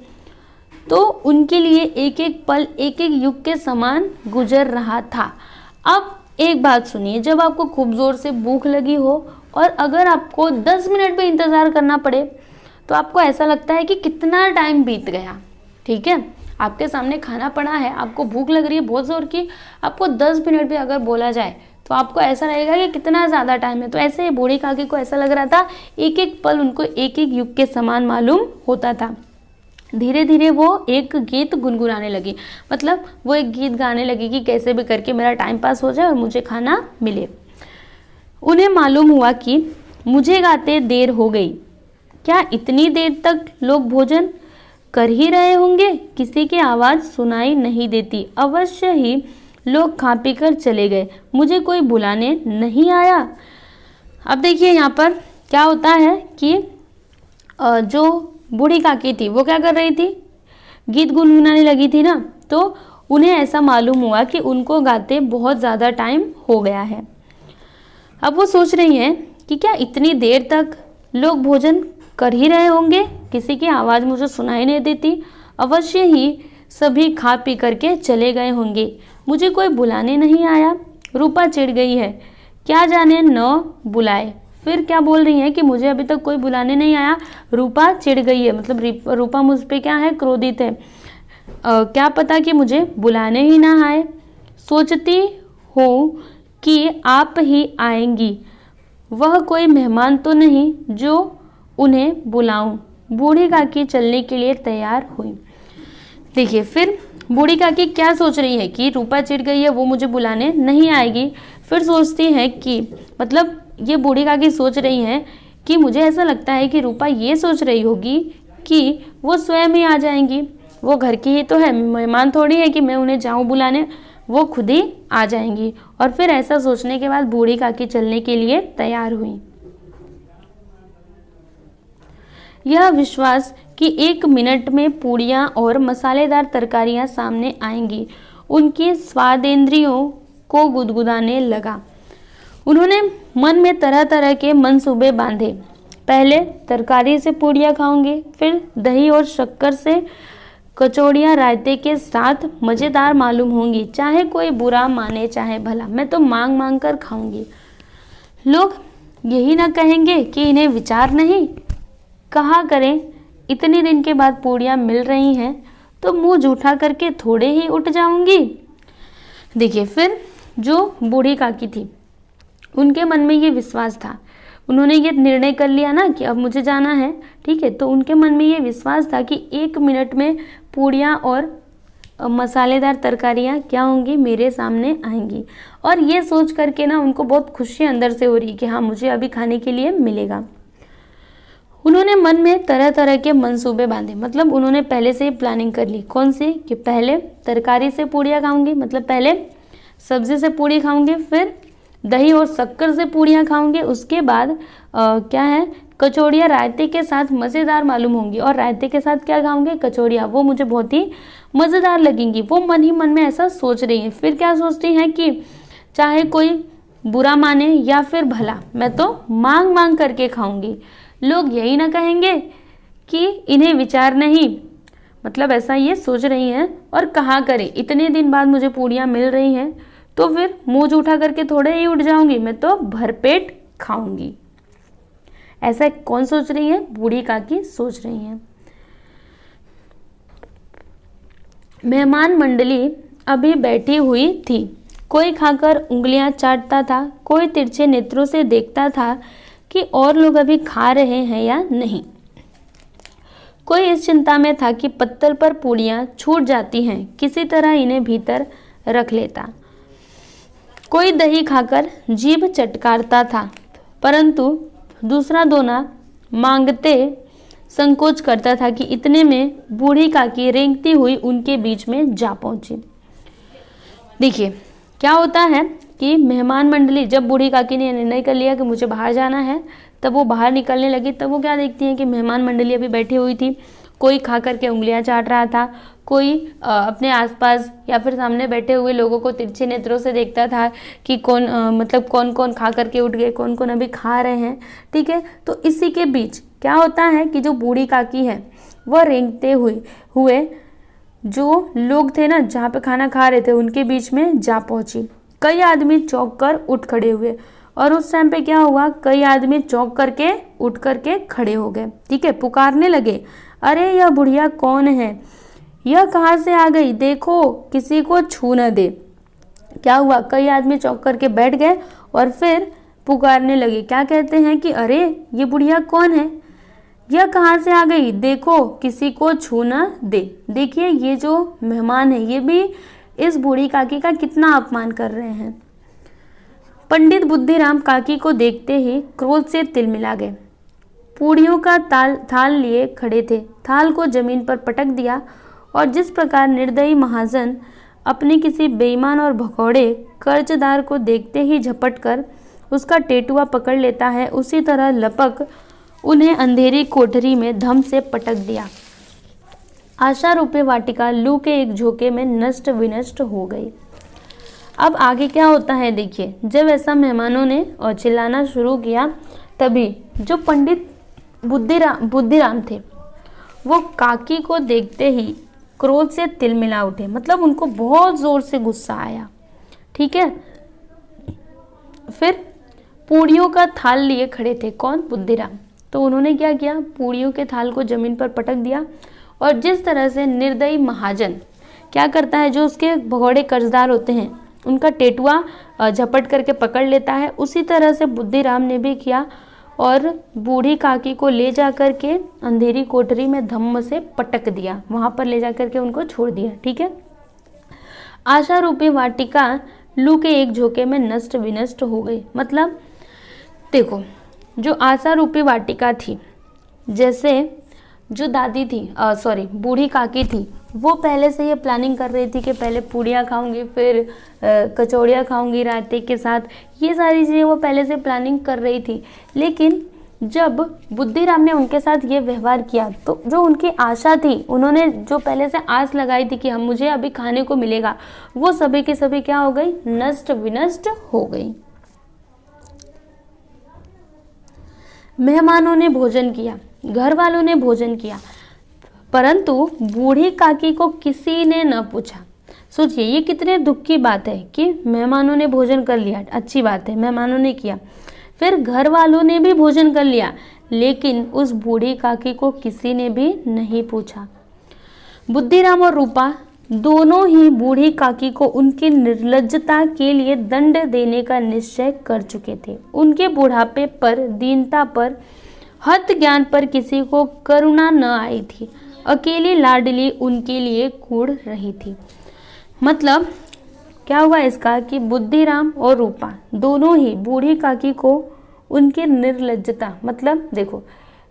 तो उनके लिए एक एक पल एक एक युग के समान गुजर रहा था। अब एक बात सुनिए, जब आपको खूब जोर से भूख लगी हो और अगर आपको 10 मिनट भी इंतज़ार करना पड़े तो आपको ऐसा लगता है कि कितना टाइम बीत गया। ठीक है, आपके सामने खाना पड़ा है, आपको भूख लग रही है बहुत जोर की, आपको 10 मिनट भी अगर बोला जाए तो आपको ऐसा लगेगा कि कितना ज़्यादा टाइम है। तो ऐसे बूढ़ी काकी को ऐसा लग रहा था एक एक पल उनको एक एक युग के समान मालूम होता था। धीरे धीरे वो एक गीत गुनगुनाने लगी, मतलब वो एक गीत गाने लगी कि कैसे भी करके मेरा टाइम पास हो जाए और मुझे खाना मिले। उन्हें मालूम हुआ कि मुझे गाते देर हो गई, क्या इतनी देर तक लोग भोजन कर ही रहे होंगे। किसी की आवाज़ सुनाई नहीं देती, अवश्य ही लोग खा पी कर चले गए, मुझे कोई बुलाने नहीं आया। अब देखिए यहाँ पर क्या होता है कि जो बूढ़ी काकी थी वो क्या कर रही थी, गीत गुनगुनाने लगी थी ना, तो उन्हें ऐसा मालूम हुआ कि उनको गाते बहुत ज़्यादा टाइम हो गया है। अब वो सोच रही हैं कि क्या इतनी देर तक लोग भोजन कर ही रहे होंगे, किसी की आवाज़ मुझे सुनाई नहीं देती, अवश्य ही सभी खा पी करके चले गए होंगे, मुझे कोई बुलाने नहीं आया। रूपा चिढ़ गई है, क्या जाने न बुलाए। फिर क्या बोल रही है कि मुझे अभी तक कोई बुलाने नहीं आया। रूपा चिढ़ गई है, मतलब रूपा मुझ पे क्या है, क्रोधित है। क्या पता कि मुझे बुलाने ही ना आए। सोचती हूँ कि आप ही आएंगी, वह कोई मेहमान तो नहीं जो उन्हें बुलाऊं। बूढ़ी काकी चलने के लिए तैयार हुई। देखिए फिर बूढ़ी काकी क्या सोच रही है कि रूपा चिढ़ गई है, वो मुझे बुलाने नहीं आएगी। फिर सोचती है कि मतलब ये बूढ़ी काकी सोच रही है कि मुझे ऐसा लगता है कि रूपा ये सोच रही होगी कि वो स्वयं ही आ जाएंगी, वो घर की ही तो है, मेहमान थोड़ी है कि मैं उन्हें जाऊं बुलाने, वो खुद ही आ जाएंगी। और फिर ऐसा सोचने के बाद बूढ़ी काकी चलने के लिए तैयार हुई। यह विश्वास कि 1 मिनट में पूड़ियाँ और मसालेदार तरकारियाँ सामने आएंगी उनकी स्वादेंद्रियों को गुदगुदाने लगा। उन्होंने मन में तरह तरह के मंसूबे बांधे। पहले तरकारी से पूड़ियाँ खाऊंगी, फिर दही और शक्कर से कचौड़ियाँ रायते के साथ मज़ेदार मालूम होंगी, चाहे कोई बुरा माने चाहे भला, मैं तो मांग मांग कर खाऊंगी। लोग यही ना कहेंगे कि इन्हें विचार नहीं। कहा करें, इतने दिन के बाद पूड़ियाँ मिल रही हैं तो मुंह जूठा करके थोड़े ही उठ जाऊंगी। देखिए फिर जो बूढ़ी काकी थी उनके मन में ये विश्वास था, उन्होंने ये निर्णय कर लिया ना कि अब मुझे जाना है, ठीक है, तो उनके मन में ये विश्वास था कि 1 मिनट में पूड़ियाँ और मसालेदार तरकारियाँ क्या होंगी, मेरे सामने आएंगी। और ये सोच करके ना उनको बहुत खुशी अंदर से हो रही कि हाँ मुझे अभी खाने के लिए मिलेगा। उन्होंने मन में तरह तरह के मंसूबे बांधे, मतलब उन्होंने पहले से ही प्लानिंग कर ली। कौन सी? कि पहले तरकारी से पूड़ियाँ खाऊंगी, मतलब पहले सब्जी से पूड़ी खाऊंगी, फिर दही और शक्कर से पूड़ियाँ खाऊंगी, उसके बाद क्या है, कचौड़ियाँ रायते के साथ मज़ेदार मालूम होंगी। और रायते के साथ क्या खाऊंगी? कचौड़ियाँ, वो मुझे बहुत ही मज़ेदार लगेंगी। वो मन ही मन में ऐसा सोच रही है। फिर क्या सोचती हैं कि चाहे कोई बुरा माने या फिर भला, मैं तो मांग मांग करके खाऊंगी। लोग यही ना कहेंगे कि इन्हें विचार नहीं, मतलब ऐसा ये सोच रही हैं। और कहा करे, इतने दिन बाद मुझे पूड़ियाँ मिल रही हैं तो फिर मुंह जूठा करके थोड़े ही उठ जाऊंगी, मैं तो भरपेट खाऊंगी। ऐसा कौन सोच रही है? बूढ़ी काकी सोच रही है। मेहमान मंडली अभी बैठी हुई थी। कोई खाकर उंगलियां चाटता था, कोई तिरछे नेत्रों से देखता था कि और लोग अभी खा रहे हैं या नहीं। कोई इस चिंता में था कि पत्तल पर पूड़ियाँ छूट जाती हैं, किसी तरह इन्हें भीतर रख लेता। कोई दही खाकर जीभ चटकारता था, परंतु दूसरा दोना मांगते संकोच करता था कि इतने में बूढ़ी काकी रेंगती हुई उनके बीच में जा पहुंची। देखिए क्या होता है कि मेहमान मंडली, जब बूढ़ी काकी ने निर्णय कर लिया कि मुझे बाहर जाना है, तब वो बाहर निकलने लगी। तब वो क्या देखती हैं कि मेहमान मंडली अभी बैठी हुई थी। कोई खा करके उंगलियां चाट रहा था, कोई अपने आसपास या फिर सामने बैठे हुए लोगों को तिरछे नेत्रों से देखता था कि कौन मतलब कौन कौन खा करके उठ गए, कौन कौन अभी खा रहे हैं, ठीक है। तो इसी के बीच क्या होता है कि जो बूढ़ी काकी है वह रेंगते हुए जो लोग थे ना जहाँ पे खाना खा रहे थे उनके बीच में जा पहुंची। कई आदमी चौंक कर उठ खड़े हुए और उस टाइम पे क्या हुआ, कई आदमी चौंक करके उठ करके खड़े हो गए, ठीक है। पुकारने लगे, अरे यह बुढ़िया कौन है, यह कहाँ से आ गई, देखो किसी को छू न दे। क्या हुआ, कई आदमी चौंक करके बैठ गए और फिर पुकारने लगे। क्या कहते हैं कि अरे ये बुढ़िया कौन है, यह कहाँ से आ गई, देखो किसी को छू न दे। देखिए ये जो मेहमान है ये भी इस बूढ़ी काकी का कितना अपमान कर रहे हैं। पंडित बुद्धिराम काकी को देखते ही क्रोध से तिलमिला गए। पूड़ियों का थाल लिए खड़े थे, थाल को जमीन पर पटक दिया और जिस प्रकार निर्दयी महाजन अपने किसी बेईमान और भगौड़े कर्जदार को देखते ही झपट कर उसका टेटुआ पकड़ लेता है, उसी तरह लपक उन्हें अंधेरी कोठरी में धम से पटक दिया। आशा रूपे वाटिका लू के एक झोंके में नष्ट विनष्ट हो गई। अब आगे क्या होता है देखिए, जब ऐसा मेहमानों ने और चिल्लाना शुरू किया तभी जो पंडित बुद्धिराम थे वो काकी को देखते ही क्रोध से तिलमिला उठे, मतलब उनको बहुत जोर से गुस्सा आया, ठीक है। फिर पूड़ियों का थाल लिए खड़े थे, कौन, बुद्धिराम। तो उन्होंने क्या किया, पूड़ियों के थाल को जमीन पर पटक दिया और जिस तरह से निर्दयी महाजन क्या करता है, जो उसके भगौड़े कर्जदार होते हैं उनका टेटुआ झपट करके पकड़ लेता है। उसी तरह से बुद्धिराम ने भी किया और बूढ़ी काकी को ले जा कर के अंधेरी कोठरी में धम्म से पटक दिया, वहां पर ले जा कर के उनको छोड़ दिया। ठीक है। आशा रूपी वाटिका लू के एक झोंके में नष्ट विनष्ट हो गई। मतलब देखो, जो आशा रूपी वाटिका थी, जैसे जो दादी थी बूढ़ी काकी थी, वो पहले से ये प्लानिंग कर रही थी कि पहले पूड़ियाँ खाऊंगी, फिर कचौड़ियाँ खाऊंगी रायते के साथ, ये सारी चीज़ें वो पहले से प्लानिंग कर रही थी। लेकिन जब बुद्धिराम ने उनके साथ ये व्यवहार किया तो जो उनकी आशा थी, उन्होंने जो पहले से आस लगाई थी कि हम मुझे अभी खाने को मिलेगा, वो सभी के सभी क्या हो गई, नष्ट विनष्ट हो गई। मेहमानों ने भोजन किया, घर वालों ने भोजन किया, परंतु बूढ़ी काकी को किसी ने न पूछा। सोचिए ये कितने दुख की बात है कि मेहमानों ने भोजन कर लिया, अच्छी बात है, मेहमानों ने किया, फिर घर वालों ने भी भोजन कर लिया, लेकिन उस बूढ़ी काकी को किसी ने भी नहीं पूछा। बुद्धिराम और रूपा दोनों ही बूढ़ी काकी को उनकी निर्लज्जता के लिए दंड देने का निश्चय कर चुके थे। उनके बुढ़ापे पर, दीनता पर, हत ज्ञान पर किसी को करुणा न आई थी। अकेली लाडली उनके लिए कूड़ रही थी। मतलब क्या हुआ इसका कि बुद्धिराम और रूपा दोनों ही बूढ़ी काकी को उनकी निर्लज्जता, मतलब देखो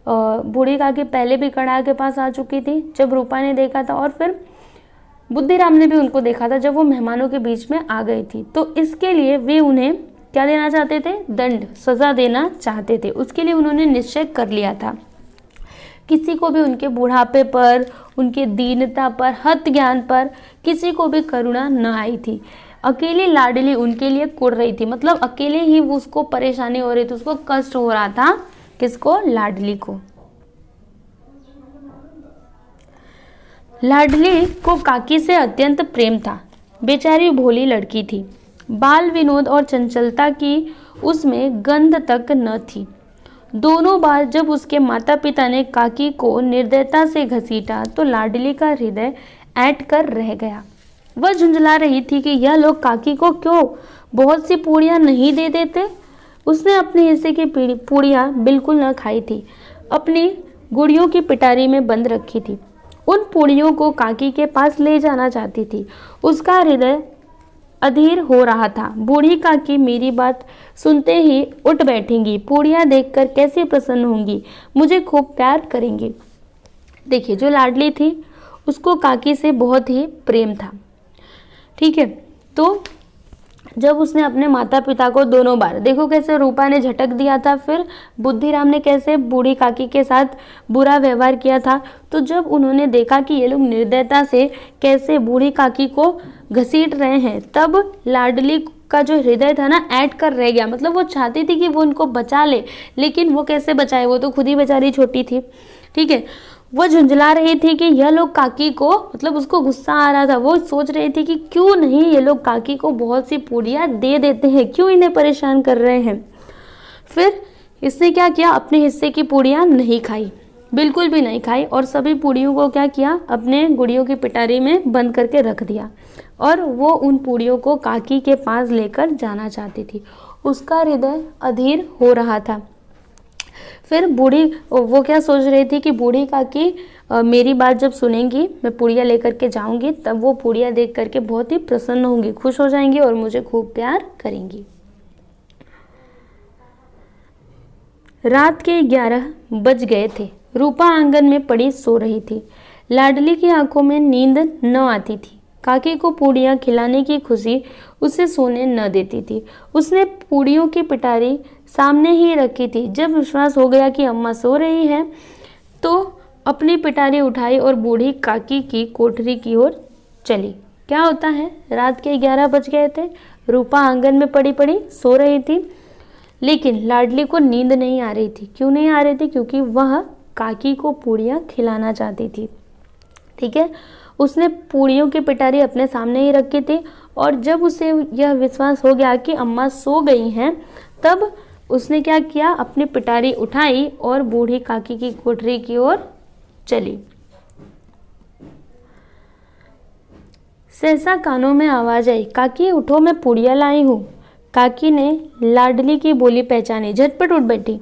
बूढ़ी काकी पहले भी कड़ाह के पास आ चुकी थी जब रूपा ने देखा था, और फिर बुद्धिराम ने भी उनको देखा था जब वो मेहमानों के बीच में आ गई थी। तो इसके लिए वे उन्हें क्या देना चाहते थे, दंड, सजा देना चाहते थे। उसके लिए उन्होंने निश्चय कर लिया था। किसी को भी उनके बुढ़ापे पर, उनके दीनता पर, हत ज्ञान पर किसी को भी करुणा न आई थी। अकेली लाडली उनके लिए कुड़ रही थी, मतलब अकेले ही उसको परेशानी हो रही थी, उसको कष्ट हो रहा था। किसको, लाडली को। लाडली को काकी से अत्यंत प्रेम था। बेचारी भोली लड़की थी, बाल विनोद और चंचलता की उसमें गंध तक न थी। दोनों बार जब उसके माता पिता ने काकी को निर्दयता से घसीटा तो लाडली का हृदय ऐंठ कर रह गया। वह झुंझला रही थी कि यह लोग काकी को क्यों बहुत सी पूड़ियाँ नहीं दे देते। उसने अपने हिस्से की पूड़ियाँ बिल्कुल न खाई थी, अपनी गुड़ियों की पिटारी में बंद रखी थी। उन पूड़ियों को काकी के पास ले जाना चाहती थी। उसका हृदय अधीर हो रहा था। बूढ़ी काकी मेरी बात सुनते ही उठ बैठेंगी, पूड़ियाँ देखकर कैसे प्रसन्न होंगी, मुझे खूब प्यार करेंगी। देखिए, जो लाडली थी उसको काकी से बहुत ही प्रेम था। ठीक है, तो जब उसने अपने माता पिता को दोनों बार, देखो कैसे रूपा ने झटक दिया था, फिर बुद्धिराम ने कैसे बूढ़ी काकी के साथ बुरा व्यवहार किया था, तो जब उन्होंने देखा कि ये लोग निर्दयता से कैसे बूढ़ी काकी को घसीट रहे हैं, तब लाडली का जो हृदय था ना, ऐंठ कर रह गया। मतलब वो चाहती थी कि वो उनको बचा ले, लेकिन वो कैसे बचाए, वो तो खुद ही बेचारी छोटी थी। ठीक है, वो झुंझला रही थी कि यह लोग काकी को, मतलब उसको गुस्सा आ रहा था, वो सोच रही थी कि क्यों नहीं ये लोग काकी को बहुत सी पूड़ियाँ दे देते हैं, क्यों इन्हें परेशान कर रहे हैं। फिर इसने क्या किया, अपने हिस्से की पूड़ियाँ नहीं खाई, बिल्कुल भी नहीं खाई, और सभी पूड़ियों को क्या किया, अपने गुड़ियों की पिटारी में बंद करके रख दिया, और वो उन पूड़ियों को काकी के पास लेकर जाना चाहती थी। उसका हृदय अधीर हो रहा था। फिर बूढ़ी, वो क्या सोच रही थी कि बूढ़ी काकी मेरी बात जब सुनेंगी, मैं पूड़ियाँ लेकर के जाऊंगी, तब वो पूड़ियाँ देख करके बहुत ही प्रसन्न होंगी, खुश हो जाएंगी और मुझे खूब प्यार करेंगी। रात के 11 बज गए थे। रूपा आंगन में पड़ी सो रही थी। लाडली की आंखों में नींद न आती थी। काकी को पूड़ियाँ खिलाने की खुशी उसे सोने न देती थी। उसने पूड़ियों की पिटारी सामने ही रखी थी। जब विश्वास हो गया कि अम्मा सो रही है, तो अपनी पिटारी उठाई और बूढ़ी काकी की कोठरी की ओर चली। क्या होता है, रात के 11 बज गए थे, रूपा आंगन में पड़ी पड़ी सो रही थी, लेकिन लाडली को नींद नहीं आ रही थी। क्यों नहीं आ रही थी? क्योंकि वह काकी को पूड़ियाँ खिलाना चाहती थी। ठीक है, उसने पूड़ियों की पिटारी अपने सामने ही रखी थी, और जब उसे यह विश्वास हो गया कि अम्मा सो गई हैं, तब उसने क्या किया, अपनी पिटारी उठाई और बूढ़ी काकी की कोठरी की ओर चली। सहसा कानों में आवाज आई, काकी उठो, मैं पूड़ियाँ लाई हूँ। काकी ने लाडली की बोली पहचानी, झटपट उठ बैठी,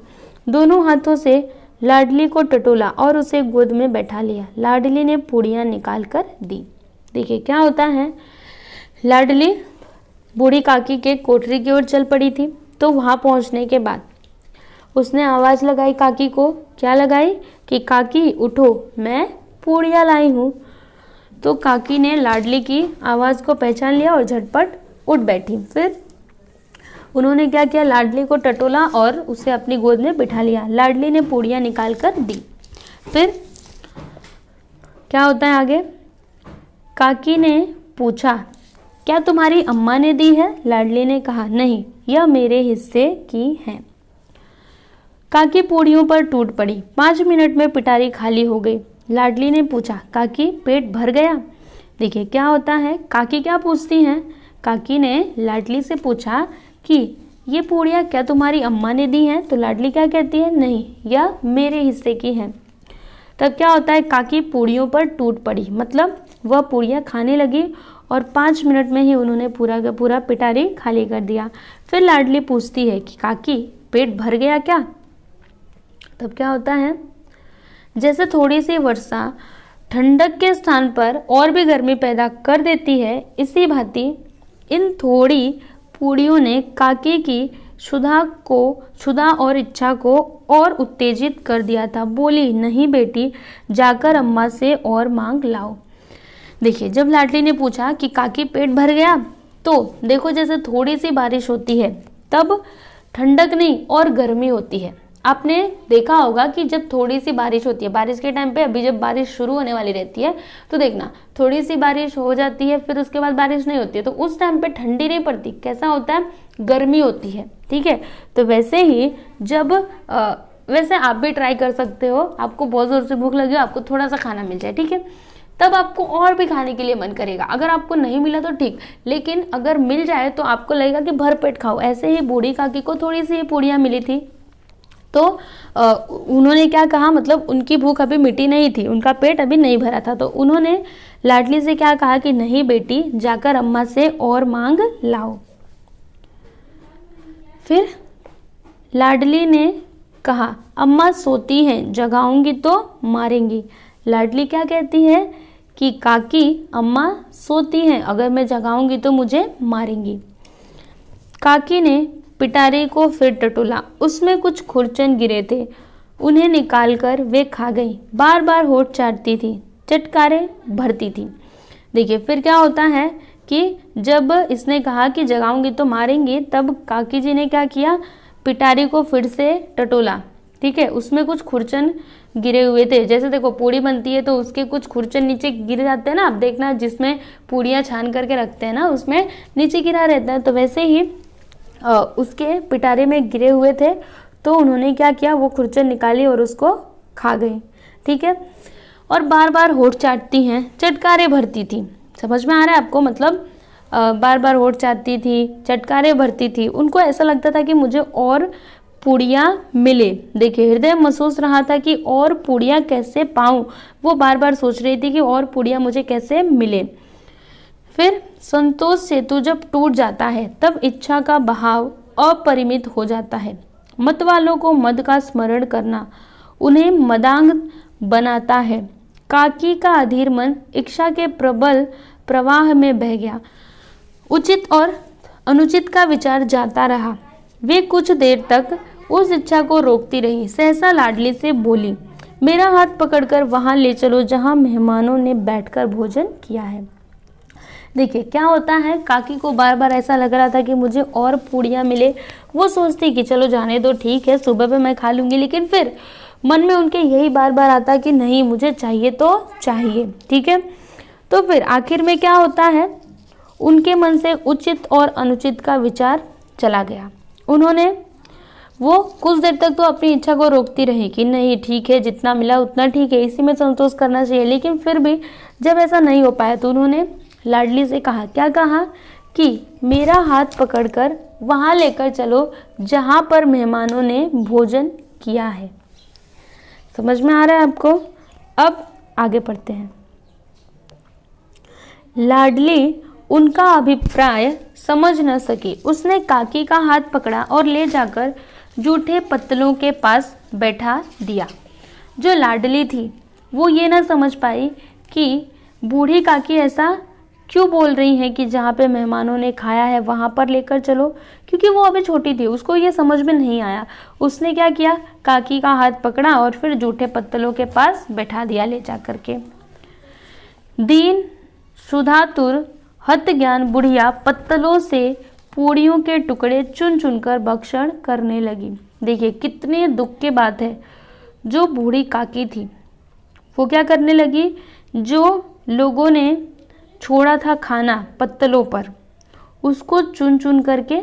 दोनों हाथों से लाडली को टटोला और उसे गोद में बैठा लिया। लाडली ने पूड़ियाँ निकाल कर दी। देखिए क्या होता है, लाडली बूढ़ी काकी के कोठरी की ओर चल पड़ी थी। तो वहां पहुंचने के बाद उसने आवाज लगाई काकी को, क्या लगाई कि काकी उठो, मैं पूड़ियाँ लाई हूँ। तो काकी ने लाडली की आवाज को पहचान लिया और झटपट उठ बैठी। फिर उन्होंने क्या किया, लाडली को टटोला और उसे अपनी गोद में बिठा लिया। लाडली ने पूड़ियाँ निकाल कर दी। फिर क्या होता है आगे, काकी ने पूछा, क्या तुम्हारी अम्मा ने दी है? लाडली ने कहा, नहीं, यह मेरे हिस्से की है। काकी पूड़ियों पर टूट पड़ी। 5 मिनट में पिटारी खाली हो गई। लाडली ने पूछा, काकी पेट भर गया? देखिए क्या होता है, काकी क्या पूछती हैं, काकी ने लाडली से पूछा कि ये पूड़ियाँ क्या तुम्हारी अम्मा ने दी हैं? तो लाडली क्या कहती है, नहीं, यह मेरे हिस्से की है। तब क्या होता है, काकी पूड़ियों पर टूट पड़ी, मतलब वह पूड़ियाँ खाने लगी और 5 मिनट में ही उन्होंने पूरा का पूरा पिटारी खाली कर दिया। फिर लाडली पूछती है कि काकी पेट भर गया क्या? तब क्या होता है, जैसे थोड़ी सी वर्षा ठंडक के स्थान पर और भी गर्मी पैदा कर देती है, इसी भांति इन थोड़ी पूड़ियों ने काकी की क्षुधा और इच्छा को और उत्तेजित कर दिया था। बोली, नहीं बेटी, जाकर अम्मा से और मांग लाओ। देखिए जब लाडली ने पूछा कि काकी पेट भर गया, तो देखो जैसे थोड़ी सी बारिश होती है तब ठंडक नहीं और गर्मी होती है। आपने देखा होगा कि जब थोड़ी सी बारिश होती है, बारिश के टाइम पे, अभी जब बारिश शुरू होने वाली रहती है तो देखना थोड़ी सी बारिश हो जाती है, फिर उसके बाद बारिश नहीं होती है, तो उस टाइम पे ठंडी नहीं पड़ती, कैसा होता है, गर्मी होती है। ठीक है, तो वैसे ही जब वैसे आप भी ट्राई कर सकते हो, आपको बहुत जोर से भूख लगी हो, आपको थोड़ा सा खाना मिल जाए, ठीक है, तब आपको और भी खाने के लिए मन करेगा। अगर आपको नहीं मिला तो ठीक, लेकिन अगर मिल जाए तो आपको लगेगा कि भर पेट खाओ। ऐसे ही बूढ़ी काकी को थोड़ी सी पूड़ियाँ मिली थी, तो उन्होंने क्या कहा, मतलब उनकी भूख अभी मिटी नहीं थी, उनका पेट अभी नहीं भरा था, तो उन्होंने लाडली से क्या कहा कि नहीं बेटी, जाकर अम्मा से और मांग लाओ। फिर लाडली ने कहा, अम्मा सोती हैं, जगाऊंगी तो मारेंगी। लाडली क्या कहती है कि काकी अम्मा सोती हैं, अगर मैं जगाऊंगी तो मुझे मारेंगी। काकी ने पिटारे को फिर टटोला, उसमें कुछ खुरचन गिरे थे, उन्हें निकालकर वे खा गई। बार बार होठ चाटती थी, चटकारे भरती थी। देखिए फिर क्या होता है कि जब इसने कहा कि जगाऊंगी तो मारेंगी, तब काकी जी ने क्या किया, पिटारी को फिर से टटोला। ठीक है, उसमें कुछ खुरचन गिरे हुए थे। जैसे देखो पूड़ी बनती है तो उसके कुछ खुरचन नीचे गिर जाते हैं ना, आप देखना जिसमें पूड़ियाँ छान करके रखते हैं ना, उसमें नीचे गिरा रहता है, तो वैसे ही उसके पिटारे में गिरे हुए थे, तो उन्होंने क्या किया, वो खुरचन निकाली और उसको खा गई। ठीक है, और बार बार होठ चाटती हैं, चटकारे भरती थी। समझ में आ रहा है आपको, मतलब बार बार होठ चाटती थी, चटकारे भरती थी, उनको ऐसा लगता था कि मुझे और पूड़ियाँ मिले। देखिए हृदय महसूस रहा था कि और पूड़ियाँ कैसे पाऊँ, वो बार बार सोच रही थी कि और पूड़ियाँ मुझे कैसे मिले। फिर संतोष सेतु जब टूट जाता है तब इच्छा का बहाव अपरिमित हो जाता है। मत वालों को मद का स्मरण करना उन्हें मदांग बनाता है। काकी का अधीर मन इच्छा के प्रबल प्रवाह में बह गया। उचित और अनुचित का विचार जाता रहा। वे कुछ देर तक उस इच्छा को रोकती रही। सहसा लाडली से बोली, मेरा हाथ पकड़कर वहां ले चलो जहां मेहमानों ने बैठकर भोजन किया है। देखिए क्या होता है, काकी को बार बार ऐसा लग रहा था कि मुझे और पूड़ियाँ मिले। वो सोचती कि चलो जाने दो, ठीक है, सुबह पे मैं खा लूँगी, लेकिन फिर मन में उनके यही बार बार आता कि नहीं, मुझे चाहिए तो चाहिए। ठीक है, तो फिर आखिर में क्या होता है, उनके मन से उचित और अनुचित का विचार चला गया। उन्होंने वो कुछ देर तक तो अपनी इच्छा को रोकती रही कि नहीं ठीक है, जितना मिला उतना ठीक है, इसी में संतोष करना चाहिए, लेकिन फिर भी जब ऐसा नहीं हो पाया तो उन्होंने लाडली से कहा, क्या कहा कि मेरा हाथ पकड़कर वहां लेकर चलो जहां पर मेहमानों ने भोजन किया है। समझ में आ रहा है आपको? अब आगे पढ़ते हैं। लाडली उनका अभिप्राय समझ न सकी। उसने काकी का हाथ पकड़ा और ले जाकर जूठे पत्तलों के पास बैठा दिया। जो लाडली थी वो ये ना समझ पाई कि बूढ़ी काकी ऐसा क्यों बोल रही हैं कि जहाँ पे मेहमानों ने खाया है वहाँ पर लेकर चलो, क्योंकि वो अभी छोटी थी, उसको ये समझ में नहीं आया। उसने क्या किया, काकी का हाथ पकड़ा और फिर जूठे पत्तलों के पास बैठा दिया ले जा करके। दीन सुधातुर हत ज्ञान बुढ़िया पत्तलों से पूड़ियों के टुकड़े चुन चुनकर भक्षण करने लगी। देखिए कितने दुख की बात है, जो बूढ़ी काकी थी वो क्या करने लगी, जो लोगों ने छोड़ा था खाना पत्तलों पर उसको चुन चुन करके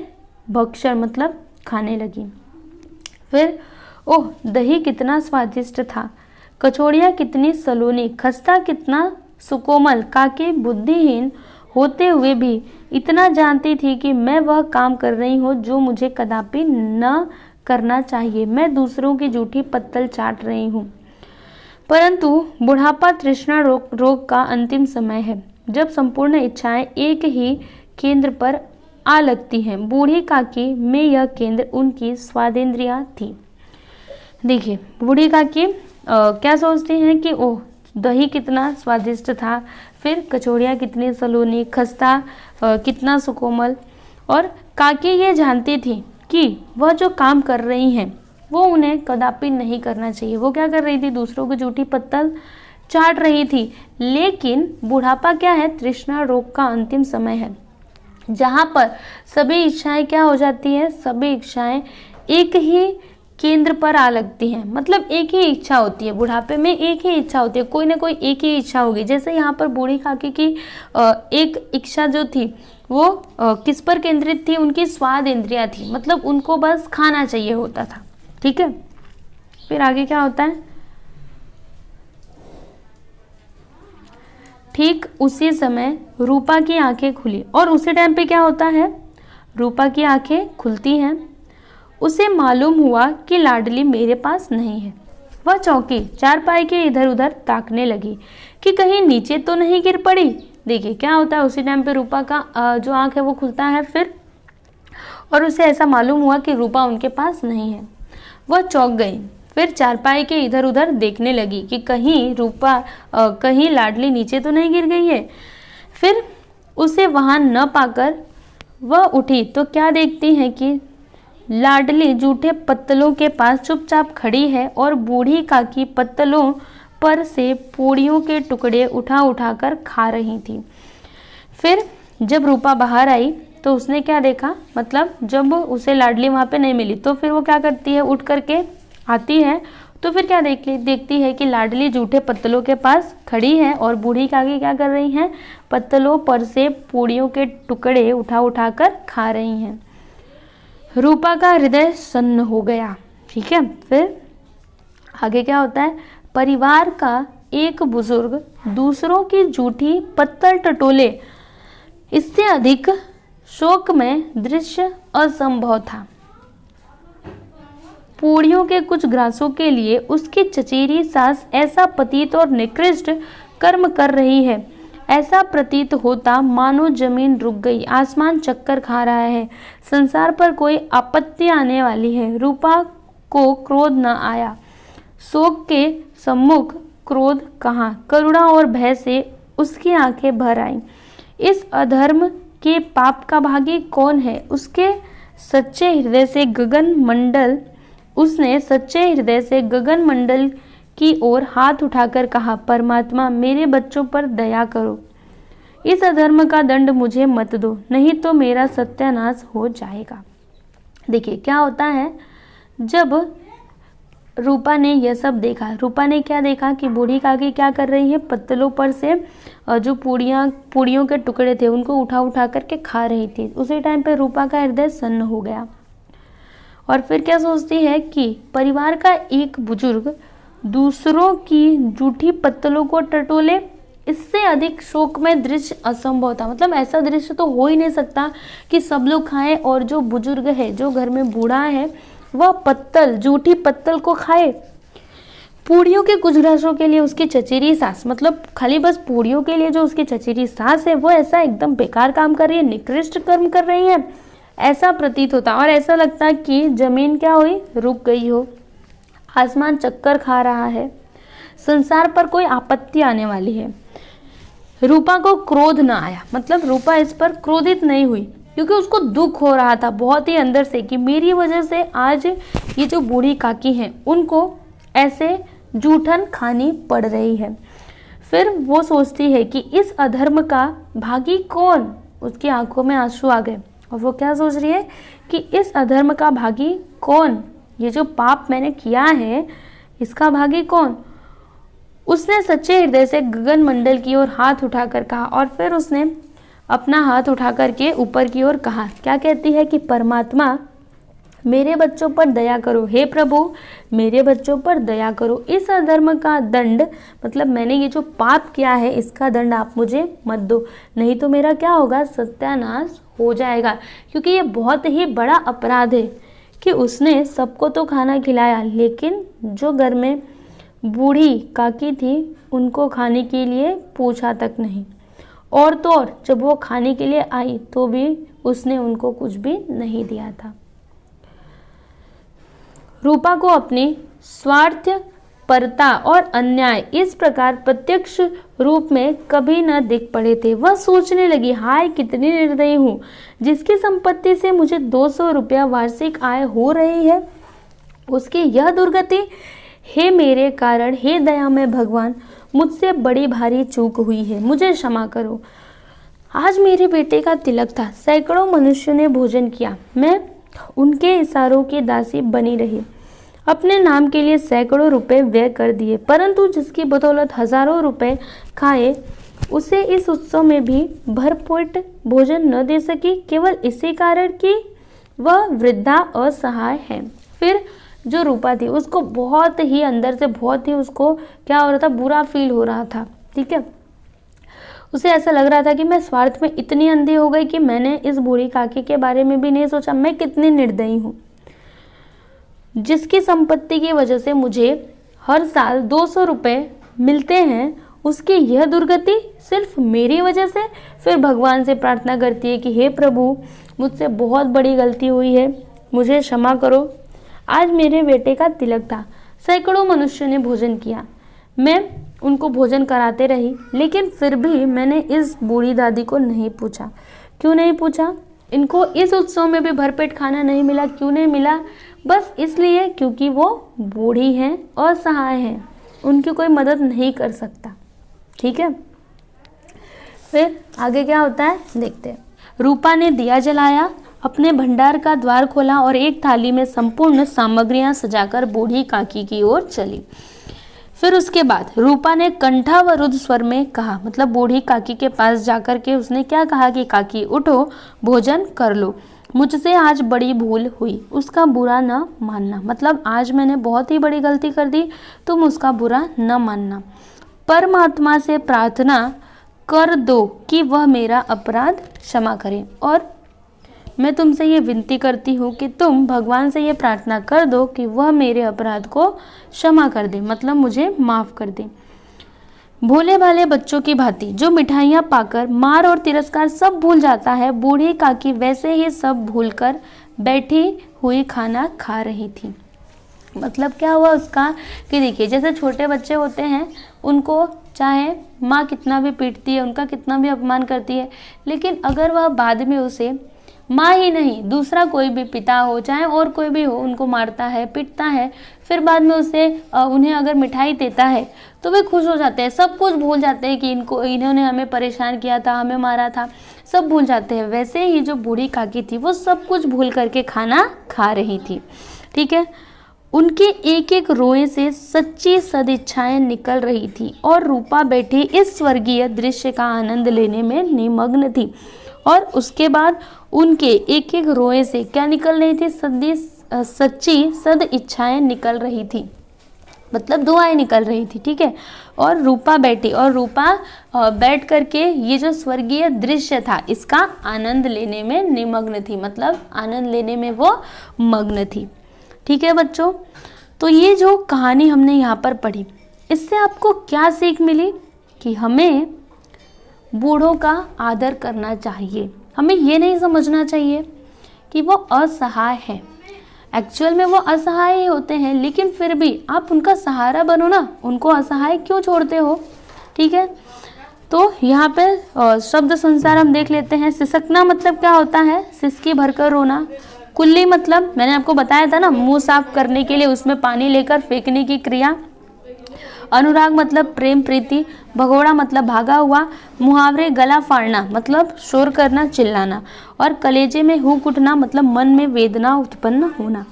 भक्षण मतलब खाने लगी। फिर ओह दही कितना स्वादिष्ट था, कचौड़ियाँ कितनी सलोनी, खस्ता कितना सुकोमल। काकी बुद्धिहीन होते हुए भी इतना जानती थी कि मैं वह काम कर रही हूँ जो मुझे कदापि न करना चाहिए। मैं दूसरों की जूठी पत्तल चाट रही हूँ। परंतु बुढ़ापा तृष्णा रोग का अंतिम समय है, जब संपूर्ण इच्छाएं एक ही केंद्र पर आ लगती हैं। बूढ़ी काकी में यह केंद्र उनकी स्वादेंद्रिया थी। देखिए बूढ़ी काकी क्या सोचती हैं कि ओह दही कितना स्वादिष्ट था, फिर कचौड़ियाँ कितनी सलोनी, खस्ता कितना सुकोमल। और काकी ये जानती थी कि वह जो काम कर रही हैं वो उन्हें कदापि नहीं करना चाहिए। वो क्या कर रही थी, दूसरों की जूठी पत्तल चाट रही थी। लेकिन बुढ़ापा क्या है, तृष्णा रोग का अंतिम समय है, जहाँ पर सभी इच्छाएं क्या हो जाती है, सभी इच्छाएं एक ही केंद्र पर आ लगती हैं। मतलब एक ही इच्छा होती है, बुढ़ापे में एक ही इच्छा होती है, कोई ना कोई एक ही इच्छा होगी। जैसे यहाँ पर बूढ़ी काकी की एक इच्छा जो थी वो किस पर केंद्रित थी, उनकी स्वाद इंद्रिया थी, मतलब उनको बस खाना चाहिए होता था। ठीक है, फिर आगे क्या होता है, ठीक उसी समय रूपा की आंखें खुली। और उसी टाइम पे क्या होता है, रूपा की आंखें खुलती हैं। उसे मालूम हुआ कि लाडली मेरे पास नहीं है। वह चौंकी, चारपाई के इधर उधर ताकने लगी कि कहीं नीचे तो नहीं गिर पड़ी। देखिए क्या होता है, उसी टाइम पे रूपा का जो आंख है वो खुलता है फिर, और उसे ऐसा मालूम हुआ कि रूपा उनके पास नहीं है। वह चौंक गई, फिर चारपाई के इधर उधर देखने लगी कि कहीं रूपा कहीं लाडली नीचे तो नहीं गिर गई है। फिर उसे वहां न पाकर वह उठी तो क्या देखती है कि लाडली जूठे पत्तलों के पास चुपचाप खड़ी है और बूढ़ी काकी पत्तलों पर से पूड़ियों के टुकड़े उठा उठाकर खा रही थी। फिर जब रूपा बाहर आई तो उसने क्या देखा, मतलब जब उसे लाडली वहाँ पे नहीं मिली तो फिर वो क्या करती है, उठ करके आती है तो फिर क्या देखती है कि लाडली जूठे पत्तलों के पास खड़ी है और बूढ़ी काकी क्या कर रही हैं, पत्तलों पर से पूड़ियों के टुकड़े उठा उठाकर खा रही हैं। रूपा का हृदय सन्न हो गया। ठीक है, फिर आगे क्या होता है, परिवार का एक बुजुर्ग दूसरों की जूठी पत्तल टटोले, इससे अधिक शोकमय दृश्य असंभव था। पूड़ियों के कुछ ग्रासों के लिए उसकी चचेरी सास ऐसा पतित और निकृष्ट कर्म कर रही है, ऐसा प्रतीत होता मानो जमीन रुक गई, आसमान चक्कर खा रहा है, संसार पर कोई आपत्ति आने वाली है। रूपा को क्रोध न आया, शोक के सम्मुख क्रोध कहाँ, करुणा और भय से उसकी आंखें भर आईं। इस अधर्म के पाप का भागी कौन है, उसने सच्चे हृदय से गगन मंडल की ओर हाथ उठाकर कहा, परमात्मा मेरे बच्चों पर दया करो, इस अधर्म का दंड मुझे मत दो, नहीं तो मेरा सत्यानाश हो जाएगा। देखिए क्या होता है, जब रूपा ने यह सब देखा, रूपा ने क्या देखा कि बूढ़ी काकी क्या कर रही है, पत्तलों पर से जो पूड़ियों के टुकड़े थे उनको उठा उठा करके खा रही थी। उसी टाइम पे रूपा का हृदय सन्न हो गया और फिर क्या सोचती है कि परिवार का एक बुजुर्ग दूसरों की जूठी पत्तलों को टटोले, इससे अधिक शोकमय दृश्य असंभव था। मतलब ऐसा दृश्य तो हो ही नहीं सकता कि सब लोग खाएं और जो बुजुर्ग है, जो घर में बूढ़ा है, वह जूठी पत्तल को खाए। पूड़ियों के कुछ ग्रासों के लिए उसकी चचेरी सास, मतलब खाली बस पूड़ियों के लिए जो उसकी चचेरी सास है वो ऐसा एकदम बेकार काम कर रही है, निकृष्ट कर्म कर रही है, ऐसा प्रतीत होता और ऐसा लगता कि जमीन क्या हुई, रुक गई हो, आसमान चक्कर खा रहा है, संसार पर कोई आपत्ति आने वाली है। रूपा को क्रोध न आया, मतलब रूपा इस पर क्रोधित नहीं हुई, क्योंकि उसको दुख हो रहा था बहुत ही अंदर से कि मेरी वजह से आज ये जो बूढ़ी काकी हैं उनको ऐसे जूठन खानी पड़ रही है। फिर वो सोचती है कि इस अधर्म का भागी कौन, उसकी आंखों में आंसू आ गए और वो क्या सोच रही है कि इस अधर्म का भागी कौन, ये जो पाप मैंने किया है इसका भागी कौन। उसने सच्चे हृदय से गगन मंडल की ओर हाथ उठाकर कहा और फिर उसने अपना हाथ उठाकर के ऊपर की ओर कहा, क्या कहती है कि परमात्मा मेरे बच्चों पर दया करो, हे प्रभु मेरे बच्चों पर दया करो, इस अधर्म का दंड, मतलब मैंने ये जो पाप किया है इसका दंड आप मुझे मत दो, नहीं तो मेरा क्या होगा, सत्यानाश हो जाएगा। क्योंकि ये बहुत ही बड़ा अपराध है कि उसने सबको तो खाना खिलाया लेकिन जो घर में बूढ़ी काकी थी उनको खाने के लिए पूछा तक नहीं, और तो और जब वो खाने के लिए आई तो भी उसने उनको कुछ भी नहीं दिया था। रूपा को अपनी स्वार्थ परता और अन्याय इस प्रकार प्रत्यक्ष रूप में कभी न दिख पड़े थे। वह सोचने लगी, हाय कितनी निर्दयी हूँ, जिसकी संपत्ति से मुझे 200 रुपया वार्षिक आय हो रही है उसकी यह दुर्गति। हे मेरे कारण, हे दयामय भगवान, मुझसे बड़ी भारी चूक हुई है, मुझे क्षमा करो। आज मेरे बेटे का तिलक था, सैकड़ों मनुष्यों ने भोजन किया, मैं उनके इशारों की दासी बनी रही, अपने नाम के लिए सैकड़ों रुपए व्यय कर दिए, परंतु जिसकी बदौलत हजारों रुपए खाए उसे इस उत्सव में भी भरपेट भोजन न दे सकी, केवल इसी कारण कि वह वृद्धा असहाय है। फिर जो रूपा थी उसको बहुत ही अंदर से बहुत ही उसको क्या हो रहा था, बुरा फील हो रहा था। ठीक है, उसे ऐसा लग रहा था कि मैं स्वार्थ में इतनी अंधी हो गई कि मैंने इस बूढ़ी काकी के बारे में भी नहीं सोचा, मैं कितनी निर्दयी हूँ, जिसकी संपत्ति की वजह से मुझे हर साल 200 रुपए मिलते हैं उसकी यह दुर्गति सिर्फ मेरी वजह से। फिर भगवान से प्रार्थना करती है कि हे प्रभु मुझसे बहुत बड़ी गलती हुई है, मुझे क्षमा करो। आज मेरे बेटे का तिलक था, सैकड़ों मनुष्यों ने भोजन किया, मैं उनको भोजन कराते रही, लेकिन फिर भी मैंने इस बूढ़ी दादी को नहीं पूछा। क्यों नहीं पूछा? इनको इस उत्सव में भी भरपेट खाना नहीं मिला। क्यों नहीं मिला? बस इसलिए क्योंकि वो बूढ़ी हैं, असहाय हैं, उनकी कोई मदद नहीं कर सकता। ठीक है, फिर आगे क्या होता है देखते हैं। रूपा ने दिया जलाया, अपने भंडार का द्वार खोला और एक थाली में संपूर्ण सामग्रियां सजाकर बूढ़ी काकी की ओर चली। फिर उसके बाद रूपा ने कंठावरुद्ध स्वर में कहा, मतलब बूढ़ी काकी के पास जाकर के उसने क्या कहा कि काकी उठो, भोजन कर लो, मुझसे आज बड़ी भूल हुई, उसका बुरा न मानना, मतलब आज मैंने बहुत ही बड़ी गलती कर दी, तुम उसका बुरा न मानना। परमात्मा से प्रार्थना कर दो कि वह मेरा अपराध क्षमा करे, और मैं तुमसे ये विनती करती हूँ कि तुम भगवान से ये प्रार्थना कर दो कि वह मेरे अपराध को क्षमा कर दे, मतलब मुझे माफ़ कर दे। भोले भाले बच्चों की भांति जो मिठाइयाँ पाकर मार और तिरस्कार सब भूल जाता है, बूढ़ी काकी वैसे ही सब भूलकर बैठी हुई खाना खा रही थी। मतलब क्या हुआ उसका कि देखिए, जैसे छोटे बच्चे होते हैं उनको चाहे माँ कितना भी पीटती है, उनका कितना भी अपमान करती है, लेकिन अगर वह बाद में उसे माँ ही नहीं दूसरा कोई भी पिता हो चाहे और कोई भी हो उनको मारता है, पीटता है, फिर बाद में उसे उन्हें अगर मिठाई देता है तो वे खुश हो जाते हैं, सब कुछ भूल जाते हैं कि इन्होंने हमें परेशान किया था, हमें मारा था, सब भूल जाते हैं। वैसे ही जो बूढ़ी काकी थी वो सब कुछ भूल करके खाना खा रही थी। ठीक है, उनके एक एक रोए से सच्ची सदिच्छाएं निकल रही थी और रूपा बैठी इस स्वर्गीय दृश्य का आनंद लेने में निमग्न थी। और उसके बाद उनके एक एक रोए से क्या निकल रही थी? सच्ची सद इच्छाएं निकल रही थी, मतलब दुआएं निकल रही थी। ठीक है, और रूपा बैठी और रूपा बैठ करके ये जो स्वर्गीय दृश्य था इसका आनंद लेने में निमग्न थी, मतलब आनंद लेने में वो मग्न थी। ठीक है बच्चों, तो ये जो कहानी हमने यहाँ पर पढ़ी, इससे आपको क्या सीख मिली कि हमें बूढ़ों का आदर करना चाहिए। हमें ये नहीं समझना चाहिए कि वो असहाय है, एक्चुअल में वो असहाय ही होते हैं, लेकिन फिर भी आप उनका सहारा बनो ना, उनको असहाय क्यों छोड़ते हो। ठीक है, तो यहाँ पे शब्द संसार हम देख लेते हैं। सिसकना मतलब क्या होता है, सिसकी भरकर रोना। कुल्ली मतलब मैंने आपको बताया था ना, मुंह साफ करने के लिए उसमें पानी लेकर फेंकने की क्रिया। अनुराग मतलब प्रेम प्रीति। भगोड़ा मतलब भागा हुआ। मुहावरे गला फाड़ना मतलब शोर करना, चिल्लाना। और कलेजे में हुक उठना मतलब मन में वेदना उत्पन्न होना।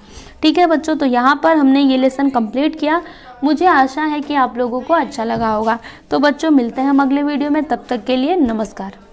ठीक है बच्चों, तो यहाँ पर हमने ये लेसन कंप्लीट किया। मुझे आशा है कि आप लोगों को अच्छा लगा होगा। तो बच्चों मिलते हैं हम अगले वीडियो में, तब तक के लिए नमस्कार।